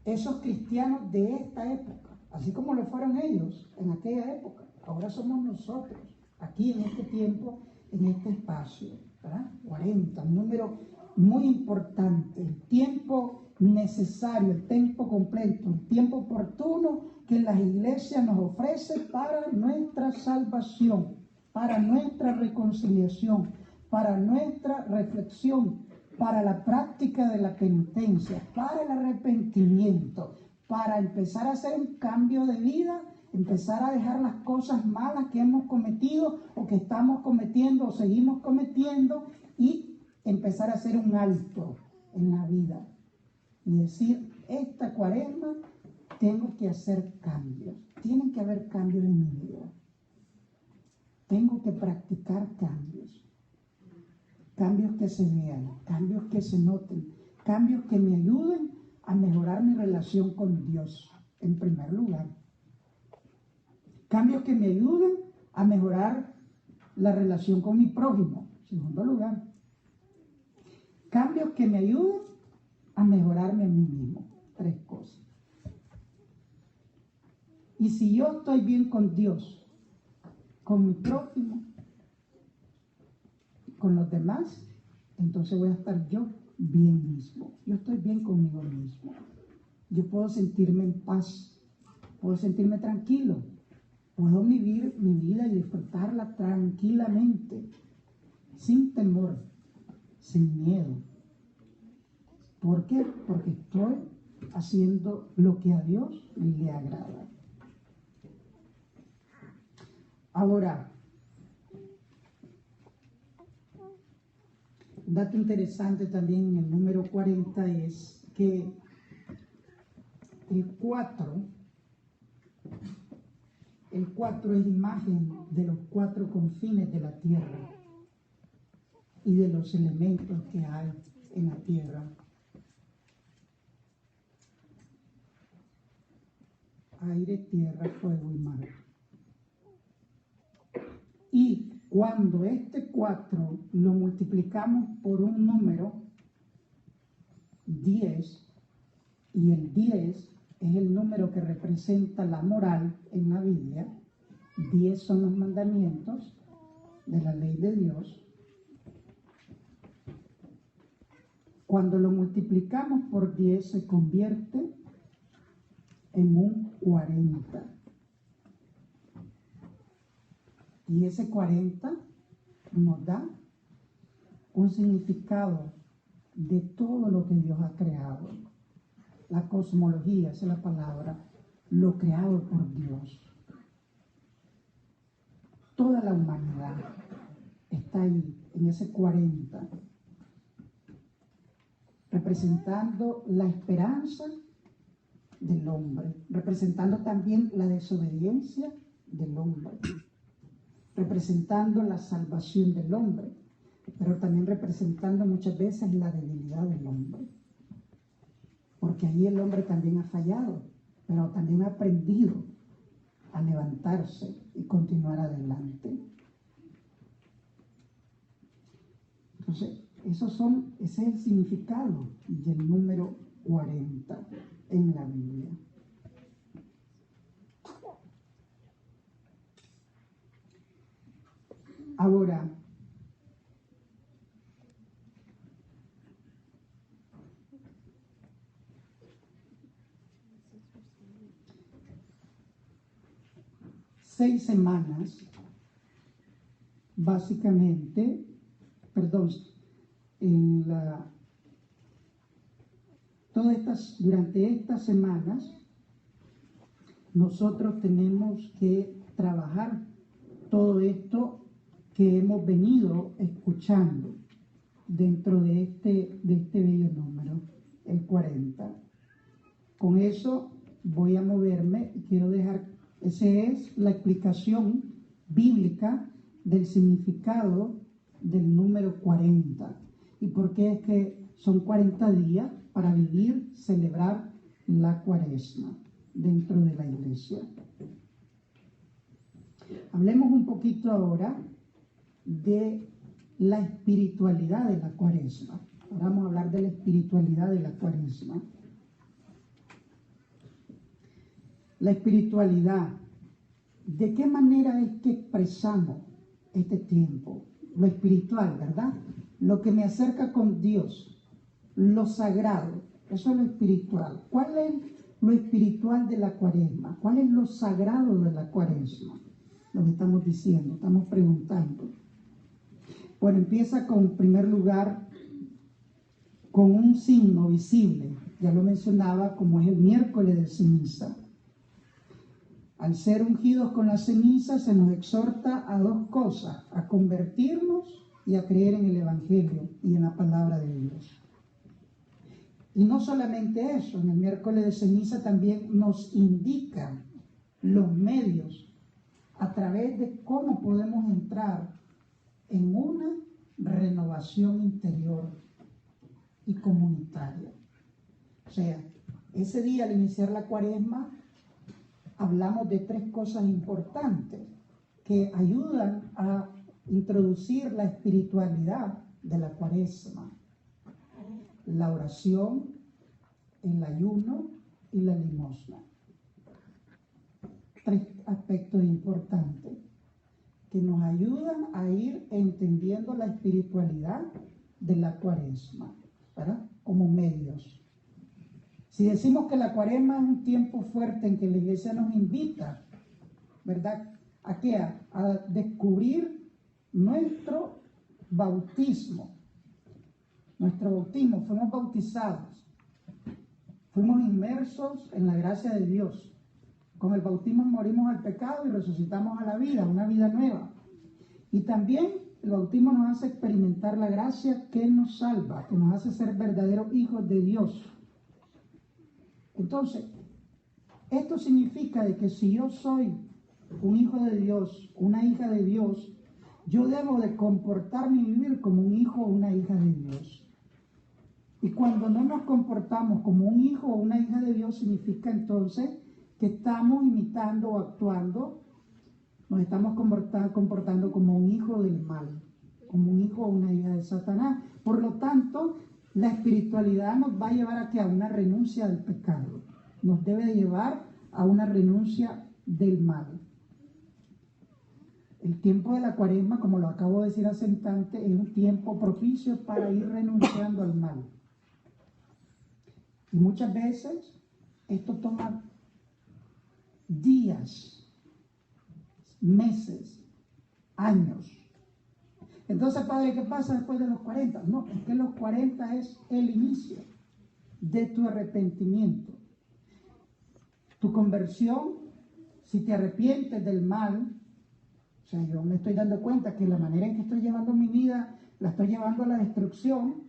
esos cristianos de esta época, así como lo fueron ellos en aquella época. Ahora somos nosotros, aquí en este tiempo, en este espacio, ¿verdad? 40, un número muy importante, el tiempo necesario, el tiempo completo, el tiempo oportuno que la iglesia nos ofrece para nuestra salvación, para nuestra reconciliación, para nuestra reflexión, para la práctica de la penitencia, para el arrepentimiento, para empezar a hacer un cambio de vida, empezar a dejar las cosas malas que hemos cometido o que estamos cometiendo o seguimos cometiendo y empezar a hacer un alto en la vida y decir, esta cuaresma tengo que hacer cambios, tienen que haber cambios en mi vida, tengo que practicar cambios. Cambios que se vean, cambios que se noten, cambios que me ayuden a mejorar mi relación con Dios, en primer lugar. Cambios que me ayuden a mejorar la relación con mi prójimo, en segundo lugar. Cambios que me ayuden a mejorarme a mí mismo, 3 cosas. Y si yo estoy bien con Dios, con mi prójimo, con los demás, entonces voy a estar yo bien mismo. Yo estoy bien conmigo mismo. Yo puedo sentirme en paz, puedo sentirme tranquilo, puedo vivir mi vida y disfrutarla tranquilamente, sin temor, sin miedo. ¿Por qué? Porque estoy haciendo lo que a Dios le agrada. Ahora, un dato interesante también en el número 40 es que el 4 es imagen de los 4 confines de la tierra y de los elementos que hay en la tierra. Aire, tierra, fuego y mar. Y cuando este 4 lo multiplicamos por un número, 10, y el 10 es el número que representa la moral en la Biblia, 10 son los mandamientos de la ley de Dios. Cuando lo multiplicamos por 10 se convierte en un 40. Y ese 40 nos da un significado de todo lo que Dios ha creado. La cosmología, esa es la palabra, lo creado por Dios. Toda la humanidad está ahí, en ese 40, representando la esperanza del hombre, representando también la desobediencia del hombre, representando la salvación del hombre, pero también representando muchas veces la debilidad del hombre. Porque ahí el hombre también ha fallado, pero también ha aprendido a levantarse y continuar adelante. Entonces, ese es el significado del número 40 en la Biblia. Ahora, seis semanas, básicamente, durante estas semanas, nosotros tenemos que trabajar todo esto que hemos venido escuchando dentro de este bello número, el 40. Con eso voy a moverme y quiero dejar, esa es la explicación bíblica del significado del número 40. ¿Y por qué es que son 40 días para vivir, celebrar la cuaresma? dentro de la iglesia. Hablemos un poquito ahora de la espiritualidad de la Cuaresma. Ahora vamos a hablar de la espiritualidad de la Cuaresma. La espiritualidad, ¿de qué manera es que expresamos este tiempo? Lo espiritual, ¿verdad? Lo que me acerca con Dios, lo sagrado, eso es lo espiritual. ¿Cuál es lo espiritual de la Cuaresma? ¿Cuál es lo sagrado de la Cuaresma? Lo que estamos diciendo, estamos preguntando. Bueno, empieza con, en primer lugar, con un signo visible. Ya lo mencionaba, como es el miércoles de ceniza. Al ser ungidos con la ceniza se nos exhorta a dos cosas, a convertirnos y a creer en el Evangelio y en la palabra de Dios. Y no solamente eso, en el miércoles de ceniza también nos indica los medios a través de cómo podemos entrar en una renovación interior y comunitaria. O sea, ese día al iniciar la Cuaresma hablamos de tres cosas importantes que ayudan a introducir la espiritualidad de la Cuaresma: la oración, el ayuno y la limosna. Tres aspectos importantes que nos ayudan a ir entendiendo la espiritualidad de la Cuaresma, ¿verdad? Como medios. Si decimos que la Cuaresma es un tiempo fuerte en que la iglesia nos invita, ¿verdad? ¿A qué? A descubrir nuestro bautismo. Nuestro bautismo, fuimos bautizados, fuimos inmersos en la gracia de Dios. Con el bautismo morimos al pecado y resucitamos a la vida, una vida nueva. Y también el bautismo nos hace experimentar la gracia que nos salva, que nos hace ser verdaderos hijos de Dios. Entonces, esto significa de que si yo soy un hijo de Dios, una hija de Dios, yo debo de comportarme y vivir como un hijo o una hija de Dios. Y cuando no nos comportamos como un hijo o una hija de Dios, significa entonces que estamos imitando o actuando, nos estamos comportando como un hijo del mal, como un hijo o una hija de Satanás. Por lo tanto, la espiritualidad nos va a llevar a una renuncia del pecado, nos debe de llevar a una renuncia del mal. El tiempo de la Cuaresma, como lo acabo de decir hace un instante, es un tiempo propicio para ir renunciando al mal. Y muchas veces esto toma días, meses, años. Entonces, Padre, ¿qué pasa después de los 40? No, es que los 40 es el inicio de tu arrepentimiento. Tu conversión, si te arrepientes del mal, o sea, yo me estoy dando cuenta que la manera en que estoy llevando mi vida, la estoy llevando a la destrucción,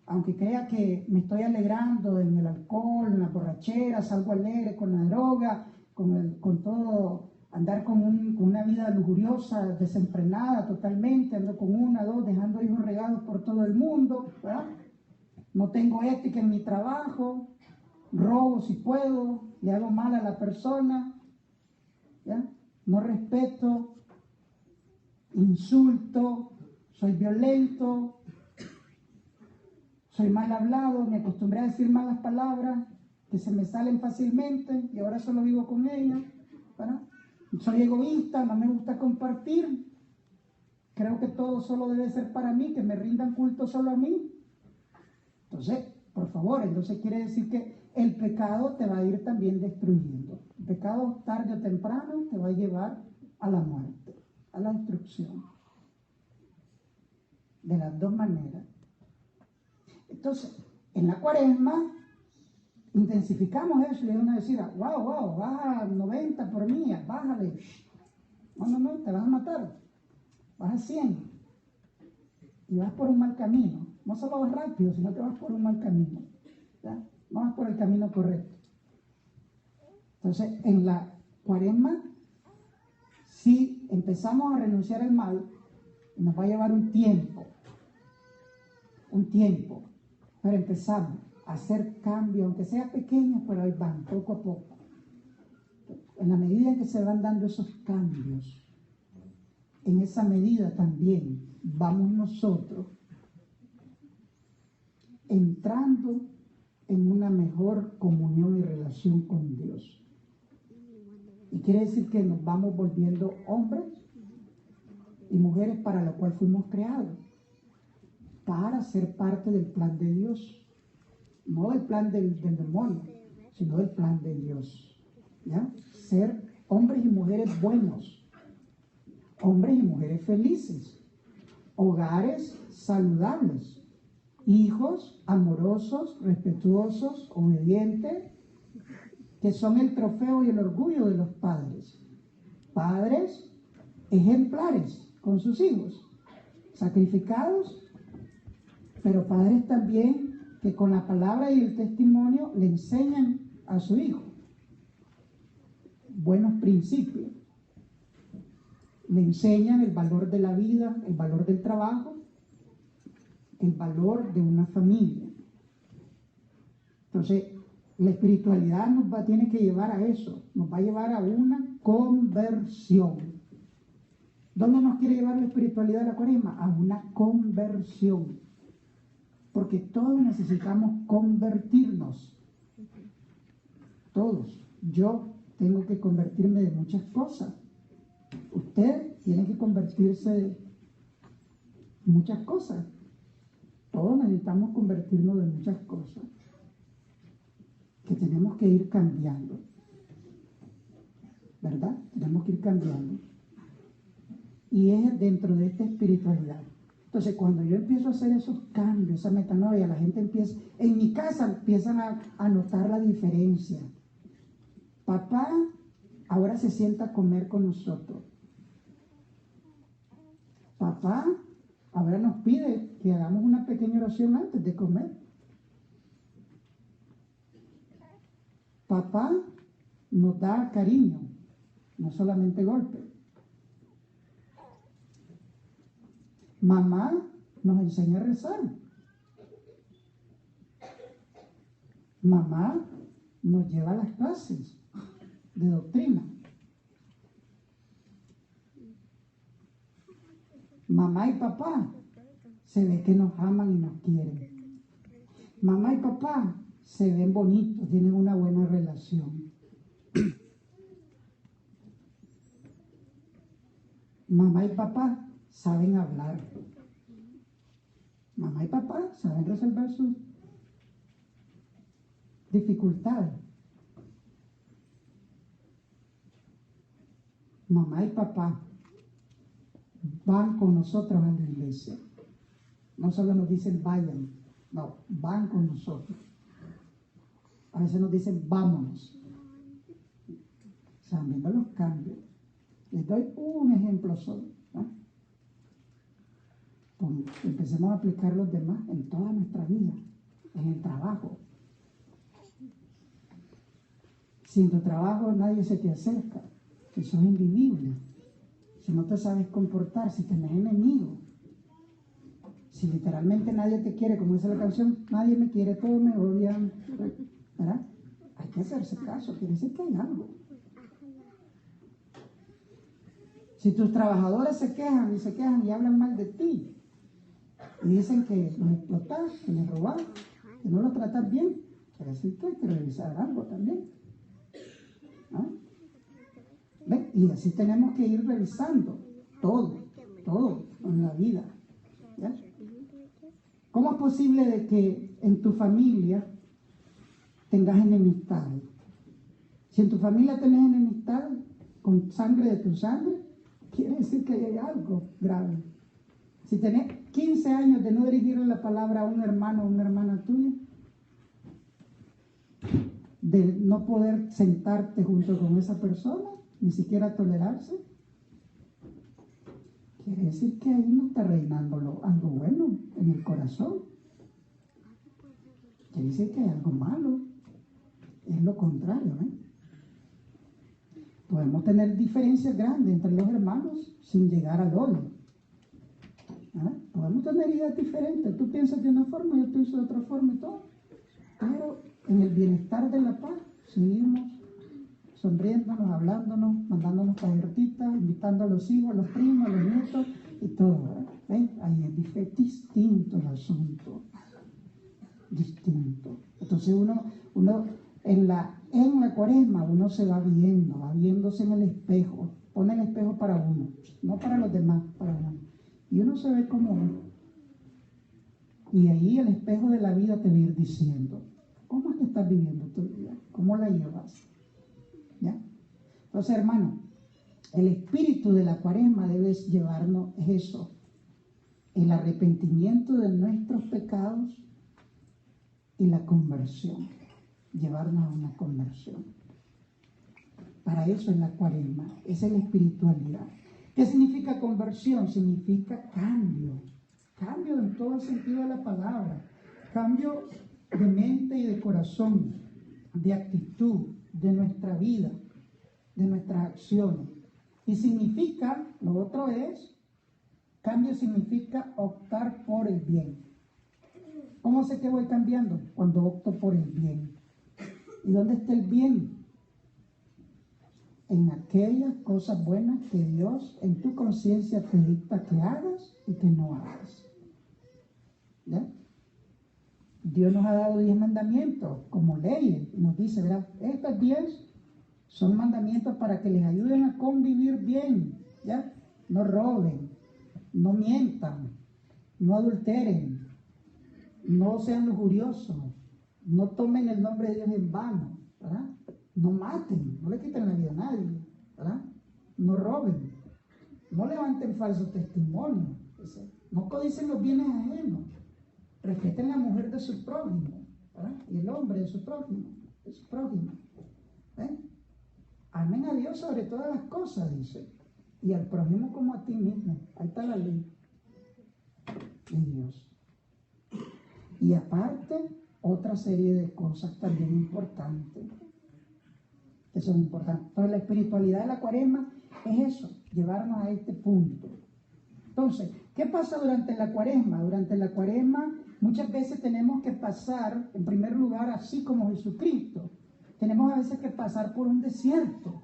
aunque crea que me estoy alegrando en el alcohol, en la borrachera, salgo alegre con la droga, con todo, andar con una vida lujuriosa, desenfrenada totalmente, ando con una, dos, dejando hijos regados por todo el mundo, ¿verdad? No tengo ética en mi trabajo, robo si puedo, le hago mal a la persona, ¿ya? No respeto, insulto, soy violento, soy mal hablado, me acostumbré a decir malas palabras que se me salen fácilmente y ahora solo vivo con ellas, ¿verdad? Soy egoísta, no me gusta compartir, creo que todo solo debe ser para mí, que me rindan culto solo a mí. Entonces, por favor, entonces quiere decir que el pecado te va a ir también destruyendo. El pecado tarde o temprano te va a llevar a la muerte, a la destrucción. De las dos maneras. Entonces, en la Cuaresma intensificamos eso y uno decía, wow, baja 90 por mía, bájale. No, te vas a matar. Vas a 100 y vas por un mal camino. No solo vas rápido, sino que vas por un mal camino. ¿Ya? No vas por el camino correcto. Entonces, en la Cuaresma, si empezamos a renunciar al mal, nos va a llevar un tiempo, pero empezamos a hacer cambios, aunque sea pequeños, pero ahí van, poco a poco. En la medida en que se van dando esos cambios, en esa medida también vamos nosotros entrando en una mejor comunión y relación con Dios. Y quiere decir que nos vamos volviendo hombres y mujeres para lo cual fuimos creados, para ser parte del plan de Dios, no del plan del demonio, sino del plan de Dios. ¿Ya? Ser hombres y mujeres buenos, hombres y mujeres felices, hogares saludables, hijos amorosos, respetuosos, obedientes, que son el trofeo y el orgullo de los padres. Padres ejemplares con sus hijos, sacrificados, pero padres también que con la palabra y el testimonio le enseñan a su hijo buenos principios. Le enseñan el valor de la vida, el valor del trabajo, el valor de una familia. Entonces, la espiritualidad tiene que llevar a eso, nos va a llevar a una conversión. ¿Dónde nos quiere llevar la espiritualidad de la Cuaresma? A una conversión. Porque todos necesitamos convertirnos. Todos. Yo tengo que convertirme de muchas cosas. Usted tiene que convertirse de muchas cosas. Todos necesitamos convertirnos de muchas cosas que tenemos que ir cambiando. ¿Verdad? Tenemos que ir cambiando. Y es dentro de esta espiritualidad. Entonces, cuando yo empiezo a hacer esos cambios, esa metanoia, la gente empieza, en mi casa empiezan a notar la diferencia. Papá ahora se sienta a comer con nosotros. Papá ahora nos pide que hagamos una pequeña oración antes de comer. Papá nos da cariño, no solamente golpes. Mamá nos enseña a rezar. Mamá nos lleva a las clases de doctrina. Mamá y papá se ve que nos aman y nos quieren. Mamá y papá se ven bonitos, tienen una buena relación. Mamá y papá saben hablar. Mamá y papá saben resolver sus dificultades. Mamá y papá van con nosotros a la iglesia. No solo nos dicen vayan, no, van con nosotros. A veces nos dicen vámonos. Están viendo los cambios. Les doy un ejemplo solo. Empecemos a aplicar los demás en toda nuestra vida, en el trabajo. Si en tu trabajo nadie se te acerca, que sos invivible, si no te sabes comportar, si tenés enemigos, si literalmente nadie te quiere, como dice la canción, nadie me quiere, todos me odian, ¿verdad? Hay que hacerse caso, quiere decir que hay algo. Si tus trabajadores se quejan y hablan mal de ti, y dicen que los explotas, que les robas, que no los tratas bien, quiere decir que hay que revisar algo también. ¿Ah? ¿Ven? Y así tenemos que ir revisando todo en la vida. ¿Ya? ¿Cómo es posible de que en tu familia tengas enemistad? Si en tu familia tenés enemistad con sangre de tu sangre, quiere decir que hay algo grave. Si tenés 15 años de no dirigirle la palabra a un hermano o una hermana tuya, de no poder sentarte junto con esa persona, ni siquiera tolerarse, quiere decir que ahí no está reinando algo bueno en el corazón. Quiere decir que hay algo malo. Es lo contrario, ¿eh? Podemos tener diferencias grandes entre los hermanos sin llegar al odio. ¿Ah? Podemos tener ideas diferentes. Tú piensas de una forma, yo pienso de otra forma y todo. Pero en el bienestar de la paz seguimos sonriéndonos, hablándonos, mandándonos tarjetitas, invitando a los hijos, a los primos, a los nietos y todo. ¿Ven? Ahí es distinto el asunto. Distinto. Entonces uno en la cuaresma uno se va viéndose en el espejo, pone el espejo para uno, no para los demás, para uno. Y uno se ve como uno. Y ahí el espejo de la vida te va a ir diciendo, ¿cómo es que estás viviendo tu vida? ¿Cómo la llevas? ¿Ya? Entonces, hermano, el espíritu de la cuaresma debe llevarnos eso, el arrepentimiento de nuestros pecados y la conversión, llevarnos a una conversión. Para eso es la cuaresma, esa es la espiritualidad. ¿Qué significa conversión? Significa cambio en todo el sentido de la palabra, cambio de mente y de corazón, de actitud, de nuestra vida, de nuestras acciones. Y significa, lo otro es, cambio significa optar por el bien. ¿Cómo sé que voy cambiando? Cuando opto por el bien. ¿Y dónde está el bien? En aquellas cosas buenas que Dios en tu conciencia te dicta que hagas y que no hagas. ¿Ya? Dios nos ha dado 10 mandamientos como leyes. Nos dice, ¿verdad? Estos 10 son mandamientos para que les ayuden a convivir bien. ¿Ya? No roben, no mientan, no adulteren, no sean lujuriosos, no tomen el nombre de Dios en vano, ¿verdad? No maten, no le quiten la vida a nadie, ¿verdad? No roben, no levanten falso testimonio, no codicien los bienes ajenos, respeten la mujer de su prójimo, ¿verdad? Y el hombre de su prójimo, ¿ven? Amen a Dios sobre todas las cosas, dice, y al prójimo como a ti mismo. Ahí está la ley de Dios. Y aparte, otra serie de cosas también importantes, que son importantes. Entonces, la espiritualidad de la cuaresma es eso, llevarnos a este punto. Entonces, ¿qué pasa durante la cuaresma? Durante la cuaresma muchas veces tenemos que pasar, en primer lugar, así como Jesucristo. Tenemos a veces que pasar por un desierto.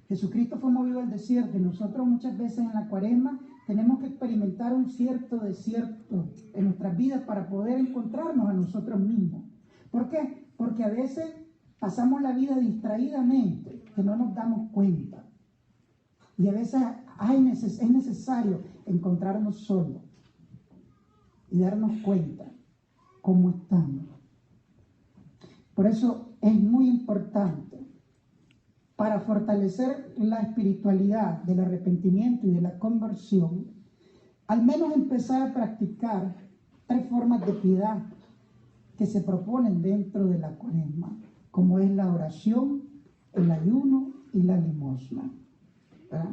Jesucristo fue movido al desierto y nosotros muchas veces en la cuaresma tenemos que experimentar un cierto desierto en nuestras vidas para poder encontrarnos a nosotros mismos. ¿Por qué? Porque a veces pasamos la vida distraídamente, que no nos damos cuenta. Y a veces es necesario encontrarnos solos y darnos cuenta cómo estamos. Por eso es muy importante, para fortalecer la espiritualidad del arrepentimiento y de la conversión, al menos empezar a practicar 3 formas de piedad que se proponen dentro de la cuaresma, como es la oración, el ayuno y la limosna. ¿Verdad?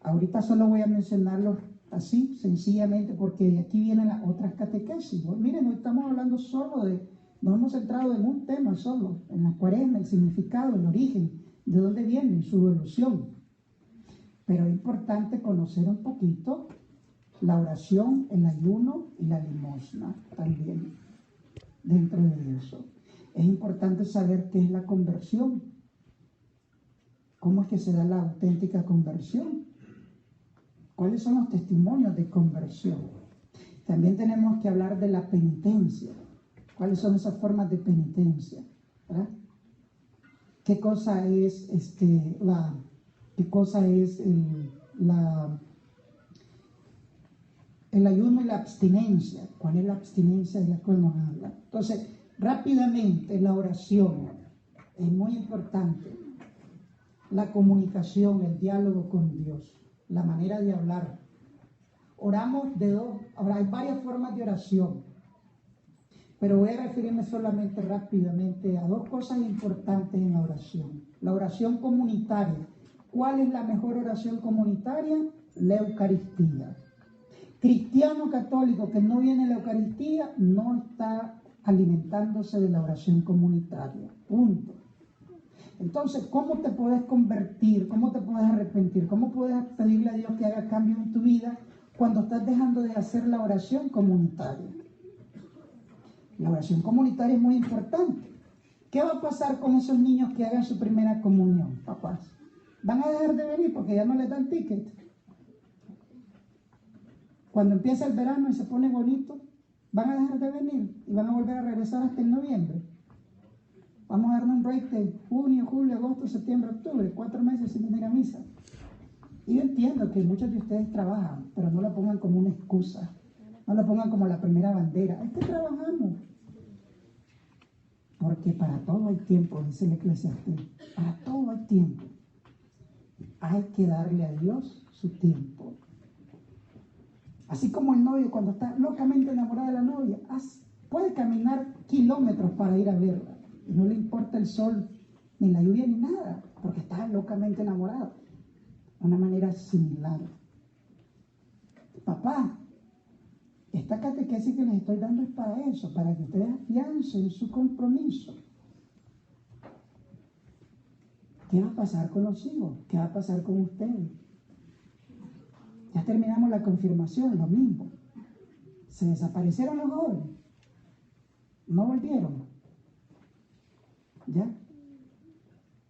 Ahorita solo voy a mencionarlos así, sencillamente, porque de aquí vienen las otras catequesis. Bueno, miren, hoy estamos hablando nos hemos centrado en un tema solo, en la cuaresma, el significado, el origen, de dónde viene, su evolución. Pero es importante conocer un poquito la oración, el ayuno y la limosna también dentro de eso. Es importante saber qué es la conversión, cómo es que se da la auténtica conversión, cuáles son los testimonios de conversión. También tenemos que hablar de la penitencia, cuáles son esas formas de penitencia, ¿verdad? ¿Qué cosa es el ayuno y la abstinencia? ¿Cuál es la abstinencia de la cual nos habla? Entonces, rápidamente, la oración es muy importante. La comunicación, el diálogo con Dios, la manera de hablar. Oramos ahora hay varias formas de oración, pero voy a referirme solamente rápidamente a 2 cosas importantes en la oración. La oración comunitaria. ¿Cuál es la mejor oración comunitaria? La Eucaristía. Cristiano católico que no viene a la Eucaristía no está alimentándose de la oración comunitaria. Punto. Entonces, ¿cómo te puedes convertir? ¿Cómo te puedes arrepentir? ¿Cómo puedes pedirle a Dios que haga cambios en tu vida cuando estás dejando de hacer la oración comunitaria? La oración comunitaria es muy importante, ¿Qué va a pasar con esos niños que hagan su primera comunión, papás? ¿Van a dejar de venir porque ya no les dan ticket? Cuando empieza el verano y se pone bonito, ¿van a dejar de venir y van a volver a regresar hasta el noviembre? Vamos a darle un break de junio, julio, agosto, septiembre, octubre, 4 meses sin venir a misa. Y yo entiendo que muchos de ustedes trabajan, pero no lo pongan como una excusa. No lo pongan como la primera bandera. Es que trabajamos. Porque para todo hay tiempo, dice el Eclesiastés. Para todo hay tiempo. Hay que darle a Dios su tiempo. Así como el novio cuando está locamente enamorado de la novia, puede caminar kilómetros para ir a verla. Y no le importa el sol, ni la lluvia, ni nada, porque está locamente enamorado. De una manera similar. Papá, esta catequesis que les estoy dando es para eso, para que ustedes afiancen su compromiso. ¿Qué va a pasar con los hijos? ¿Qué va a pasar con ustedes? Ya terminamos la confirmación, lo mismo. Se desaparecieron los jóvenes. No volvieron. ¿Ya?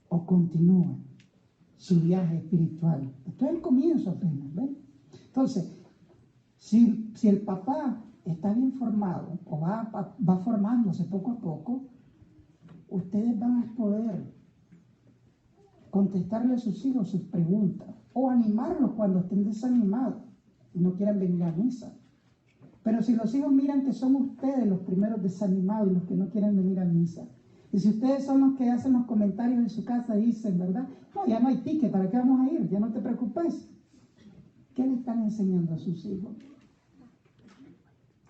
O continúan su viaje espiritual. Esto es el comienzo apenas, ¿ven? Entonces, si el papá está bien formado o va formándose poco a poco, ustedes van a poder contestarle a sus hijos sus preguntas o animarlos cuando estén desanimados y no quieran venir a misa. Pero si los hijos miran que son ustedes los primeros desanimados y los que no quieren venir a misa, y si ustedes son los que hacen los comentarios en su casa y dicen, ¿verdad? No, ya no hay ticket, ¿para qué vamos a ir? Ya no te preocupes. ¿Qué le están enseñando a sus hijos?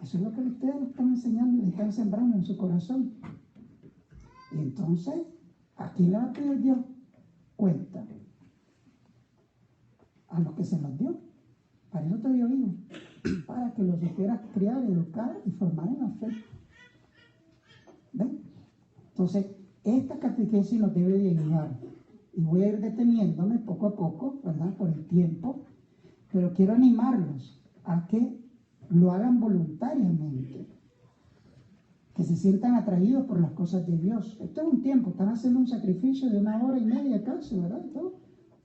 Eso es lo que ustedes le están enseñando, le están sembrando en su corazón. Y entonces, ¿a quién le va a pedir Dios cuenta? A los que se los dio. Para eso te dio hijos. Para que los supieras criar, educar y formar en la fe. ¿Ven? Entonces, esta catequesis nos debe de ayudar. Y voy a ir deteniéndome poco a poco, ¿verdad? Por el tiempo. Pero quiero animarlos a que lo hagan voluntariamente. Que se sientan atraídos por las cosas de Dios. Esto es un tiempo. Están haciendo un sacrificio de 1 hora y media casi, ¿verdad? Todo.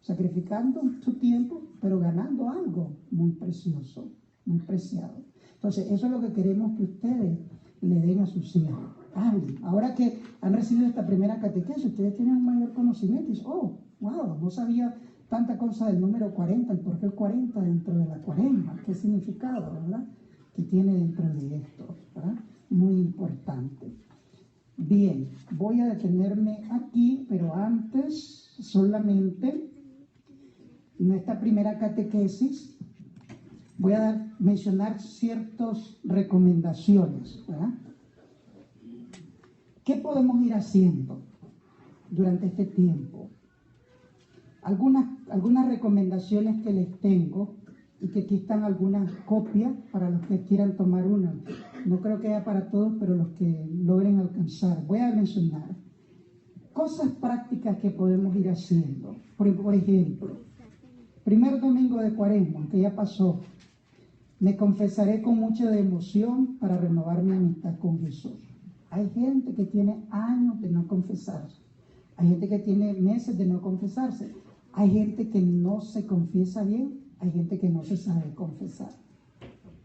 Sacrificando su tiempo, pero ganando algo muy precioso, muy preciado. Entonces, eso es lo que queremos que ustedes le den a sus hijos. Hablen. Ahora que han recibido esta primera catequesis, ustedes tienen un mayor conocimiento. Y dicen, oh, wow, no sabía tanta cosa del número 40, el por qué el 40 dentro de la cuaresma, qué significado, ¿verdad? Que tiene dentro de esto, ¿verdad? Muy importante. Bien, voy a detenerme aquí, pero antes solamente en esta primera catequesis voy a mencionar ciertas recomendaciones, ¿verdad? ¿Qué podemos ir haciendo durante este tiempo? Algunas recomendaciones que les tengo y que aquí están algunas copias para los que quieran tomar una. No creo que haya para todos, pero los que logren alcanzar. Voy a mencionar cosas prácticas que podemos ir haciendo. Por ejemplo, primer domingo de Cuaresma, que ya pasó, me confesaré con mucha emoción para renovar mi amistad con Jesús. Hay gente que tiene años de no confesarse. Hay gente que tiene meses de no confesarse. Hay gente que no se confiesa bien. Hay gente que no se sabe confesar.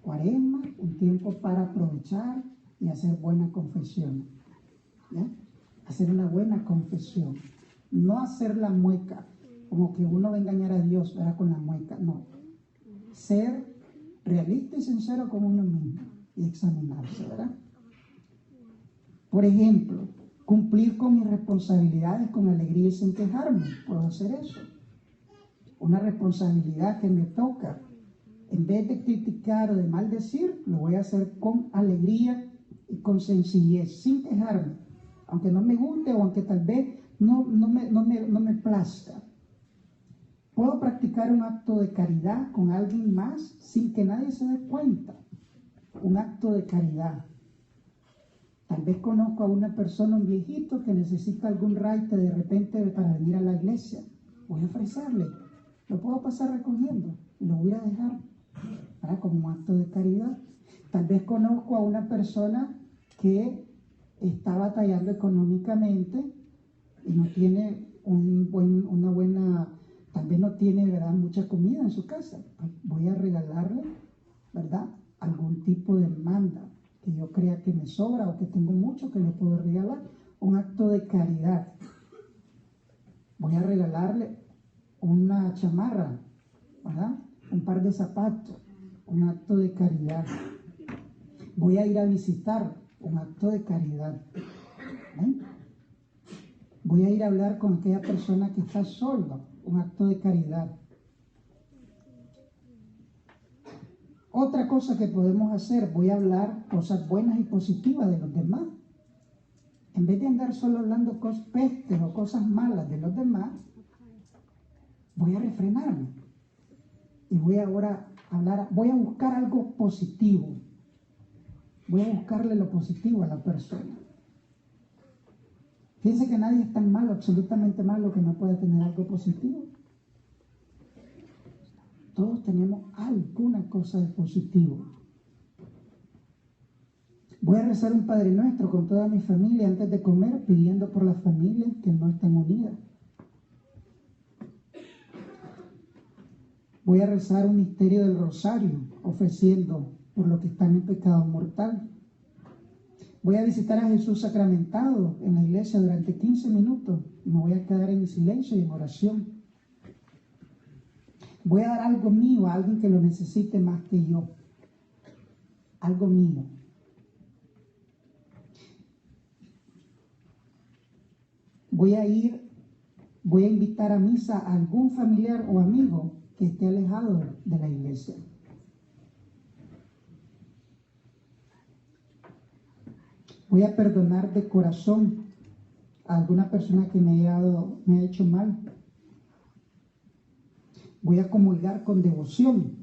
Cuaresma, un tiempo para aprovechar y hacer buena confesión. ¿Ya? Hacer una buena confesión. No hacer la mueca, como que uno va a engañar a Dios, ¿verdad? Con la mueca. No. Ser realista y sincero con uno mismo y examinarse, ¿verdad? Por ejemplo, cumplir con mis responsabilidades con alegría y sin quejarme. Puedo hacer eso. Una responsabilidad que me toca. En vez de criticar o de maldecir, lo voy a hacer con alegría y con sencillez, sin quejarme. Aunque no me guste o aunque tal vez no me plazca. Puedo practicar un acto de caridad con alguien más sin que nadie se dé cuenta. Un acto de caridad. Tal vez conozco a una persona, un viejito, que necesita algún raite de repente para venir a la iglesia. Voy a ofrecerle. Lo puedo pasar recogiendo y lo voy a dejar, ¿verdad? Como un acto de caridad. Tal vez conozco a una persona que está batallando económicamente y no tiene una buena, tal vez no tiene, ¿verdad?, mucha comida en su casa, pues voy a regalarle, ¿verdad?, algún tipo de manda que yo crea que me sobra o que tengo mucho que le puedo regalar, un acto de caridad. Voy a regalarle una chamarra, ¿verdad?, un par de zapatos, un acto de caridad. Voy a ir a visitar, un acto de caridad. Voy a ir a hablar con aquella persona que está sola, un acto de caridad. Otra cosa que podemos hacer, voy a hablar cosas buenas y positivas de los demás. En vez de andar solo hablando pestes o cosas malas de los demás, voy a refrenarme. Y voy ahora a hablar, voy a buscar algo positivo. Voy a buscarle lo positivo a la persona. Fíjense que nadie es tan malo, absolutamente malo, que no pueda tener algo positivo. Todos tenemos alguna cosa de positivo. Voy a rezar un Padre Nuestro con toda mi familia antes de comer, pidiendo por las familias que no están unidas. Voy a rezar un misterio del rosario, ofreciendo por los que están en pecado mortal. Voy a visitar a Jesús sacramentado en la iglesia durante 15 minutos y me voy a quedar en silencio y en oración. Voy a dar algo mío a alguien que lo necesite más que yo. Algo mío. Voy a invitar a misa a algún familiar o amigo que esté alejado de la iglesia. Voy a perdonar de corazón a alguna persona que me ha hecho mal. Voy a comulgar con devoción.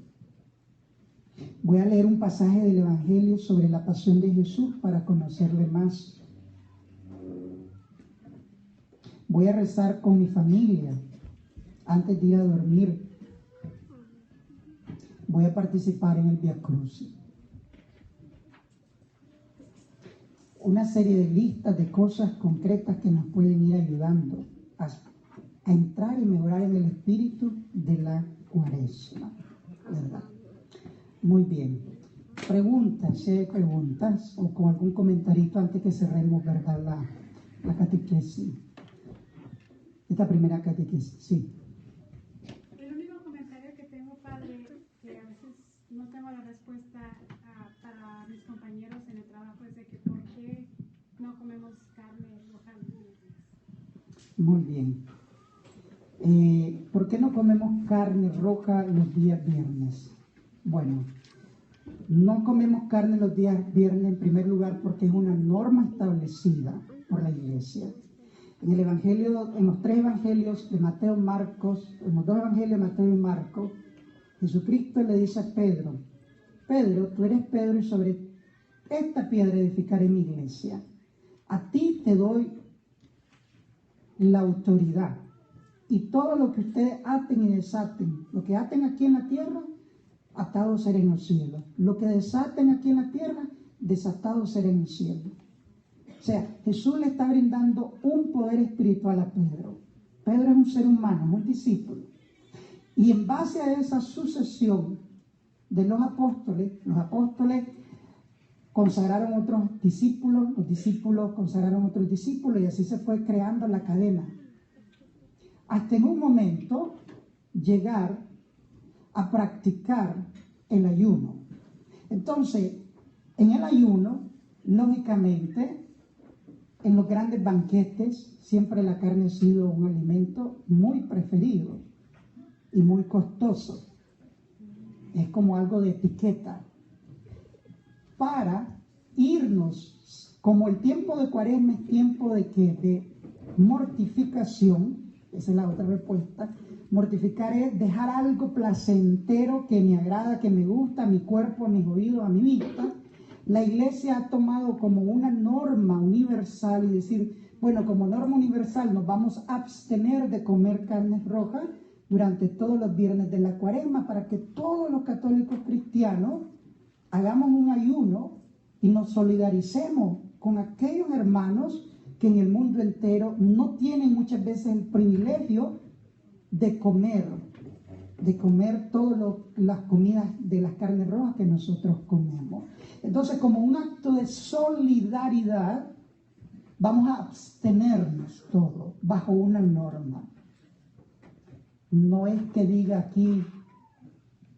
Voy a leer un pasaje del Evangelio sobre la pasión de Jesús para conocerle más. Voy a rezar con mi familia antes de ir a dormir. Voy a participar en el Vía Crucis. Una serie de listas de cosas concretas que nos pueden ir ayudando a entrar y mejorar en el espíritu de la Cuaresma, ¿verdad? Muy bien. Preguntas, si hay preguntas, o con algún comentarito antes que cerremos, ¿verdad?, la catequesis. Esta primera catequesis, sí. El único comentario que tengo, padre, que a veces no tengo la respuesta para mis compañeros en el trabajo, es de que ¿por qué no comemos carne roja los días? Muy bien. ¿Por qué no comemos carne roja los días viernes? Bueno, no comemos carne los días viernes en primer lugar porque es una norma establecida por la Iglesia. En el Evangelio, en los tres Evangelios de Mateo, Marcos, en los dos Evangelios de Mateo y Marcos, Jesucristo le dice a Pedro: Pedro, tú eres Pedro y sobre esta piedra edificaré mi iglesia. A ti te doy la autoridad. Y todo lo que ustedes aten y desaten, lo que aten aquí en la tierra, atado será en el cielo. Lo que desaten aquí en la tierra, desatado será en el cielo. O sea, Jesús le está brindando un poder espiritual a Pedro. Pedro es un ser humano, es un discípulo. Y en base a esa sucesión de los apóstoles consagraron otros discípulos, los discípulos consagraron otros discípulos, y así se fue creando la cadena. Hasta en un momento llegar a practicar el ayuno. Entonces, en el ayuno, lógicamente, en los grandes banquetes, siempre la carne ha sido un alimento muy preferido y muy costoso. Es como algo de etiqueta. Para irnos, como el tiempo de Cuaresma es tiempo de mortificación, esa es la otra respuesta. Mortificar es dejar algo placentero que me agrada, que me gusta, a mi cuerpo, a mis oídos, a mi vista. La Iglesia ha tomado como una norma universal y decir, bueno, como norma universal nos vamos a abstener de comer carnes rojas durante todos los viernes de la Cuaresma para que todos los católicos cristianos hagamos un ayuno y nos solidaricemos con aquellos hermanos que en el mundo entero no tienen muchas veces el privilegio de comer todas las comidas de las carnes rojas que nosotros comemos. Entonces, como un acto de solidaridad, vamos a abstenernos todos bajo una norma. No es que diga aquí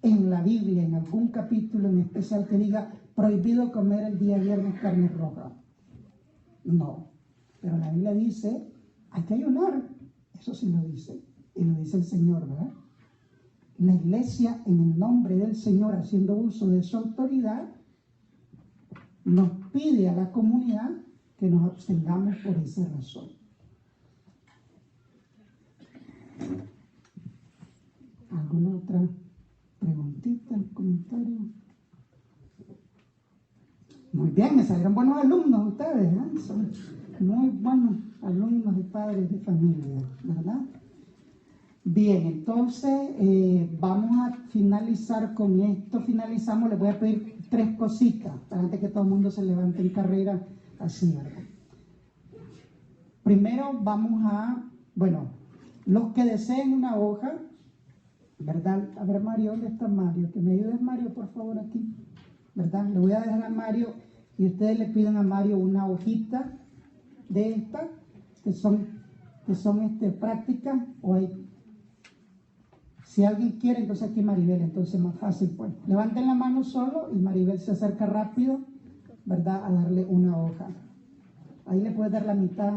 en la Biblia, en algún capítulo en especial, que diga prohibido comer el día viernes carne roja. No, pero la Biblia dice hay que ayunar. Eso sí lo dice, y lo dice el Señor, ¿verdad? La iglesia, en el nombre del Señor, haciendo uso de su autoridad, nos pide a la comunidad que nos abstengamos por esa razón. ¿Alguna otra preguntita, comentario? Muy bien, me salieron buenos alumnos ustedes, ¿eh? Son muy buenos alumnos y padres de familia, ¿verdad? Bien, entonces vamos a finalizar con esto. Finalizamos, les voy a pedir 3 cositas antes que todo el mundo se levante en carrera así, ¿verdad? Primero vamos a, los que deseen una hoja, ¿verdad? A ver, Mario, ¿dónde está Mario? Que me ayudes, Mario, por favor, aquí, ¿verdad? Le voy a dejar a Mario y ustedes le piden a Mario una hojita de estas que son prácticas, o hay. Si alguien quiere, entonces aquí Maribel, entonces más fácil, pues. Levanten la mano solo y Maribel se acerca rápido, ¿verdad?, a darle una hoja. Ahí le puedes dar la mitad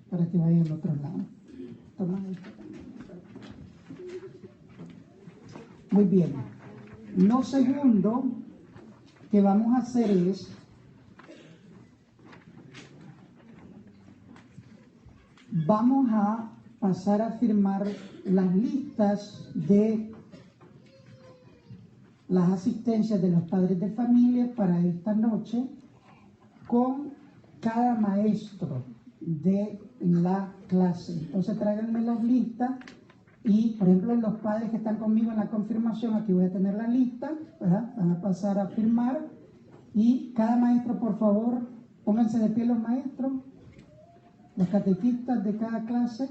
para que vaya al otro lado. Toma ahí. Muy bien. Lo segundo que vamos a hacer es vamos a pasar a firmar las listas de las asistencias de los padres de familia para esta noche con cada maestro de la clase. Entonces tráiganme las listas y, por ejemplo, los padres que están conmigo en la confirmación, aquí voy a tener la lista, ¿verdad? Van a pasar a firmar y cada maestro, por favor, pónganse de pie los maestros, los catequistas de cada clase.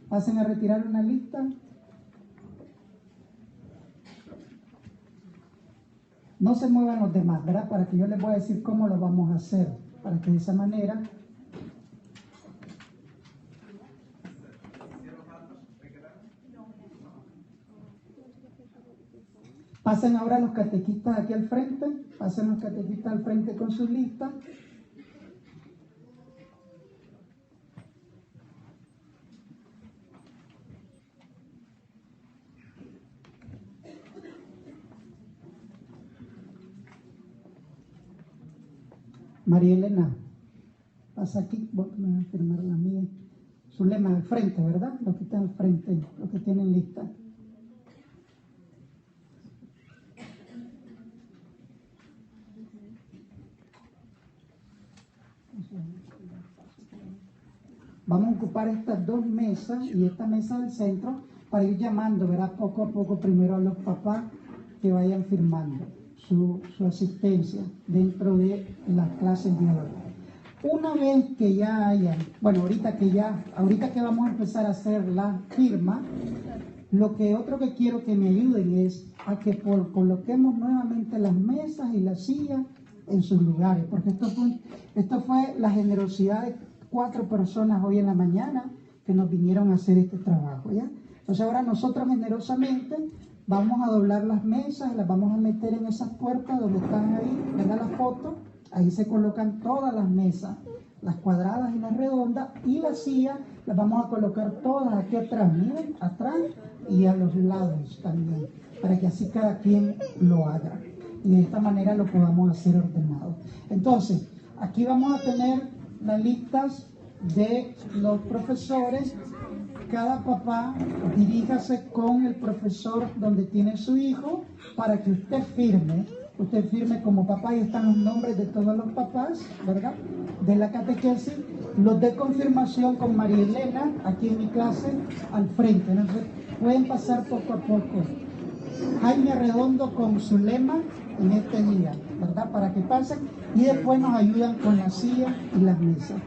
Pasen a retirar una lista. No se muevan los demás, ¿verdad? Para que yo les voy a decir cómo lo vamos a hacer. Para que de esa manera... Pasen ahora los catequistas aquí al frente. Pasen los catequistas al frente con sus listas. María Elena, pasa aquí, vos me vas a firmar la mía. Su lema al frente, ¿verdad? Los que están al frente, los que tienen lista. Vamos a ocupar estas 2 mesas y esta mesa del centro para ir llamando, ¿verdad? Poco a poco primero a los papás que vayan firmando su asistencia dentro de las clases de hoy. Una vez que ya hayan, ahorita que vamos a empezar a hacer la firma, lo que otro que quiero que me ayuden es a que coloquemos nuevamente las mesas y las sillas en sus lugares, porque esto fue la generosidad de 4 personas hoy en la mañana que nos vinieron a hacer este trabajo, ¿ya? Entonces ahora nosotros generosamente vamos a doblar las mesas, las vamos a meter en esas puertas donde están ahí, ¿verdad? La foto, ahí se colocan todas las mesas, las cuadradas y las redondas, y las sillas las vamos a colocar todas aquí atrás, miren, atrás y a los lados también, para que así cada quien lo haga y de esta manera lo podamos hacer ordenado. Entonces, aquí vamos a tener las listas de los profesores. Cada papá diríjase con el profesor donde tiene su hijo para que usted firme como papá, y están los nombres de todos los papás, ¿verdad?, de la catequesis, los de confirmación con María Elena, aquí en mi clase, al frente. Entonces, pueden pasar poco a poco. Jaime Arredondo con su lema en este día, ¿verdad? Para que pasen y después nos ayudan con la silla y las mesas.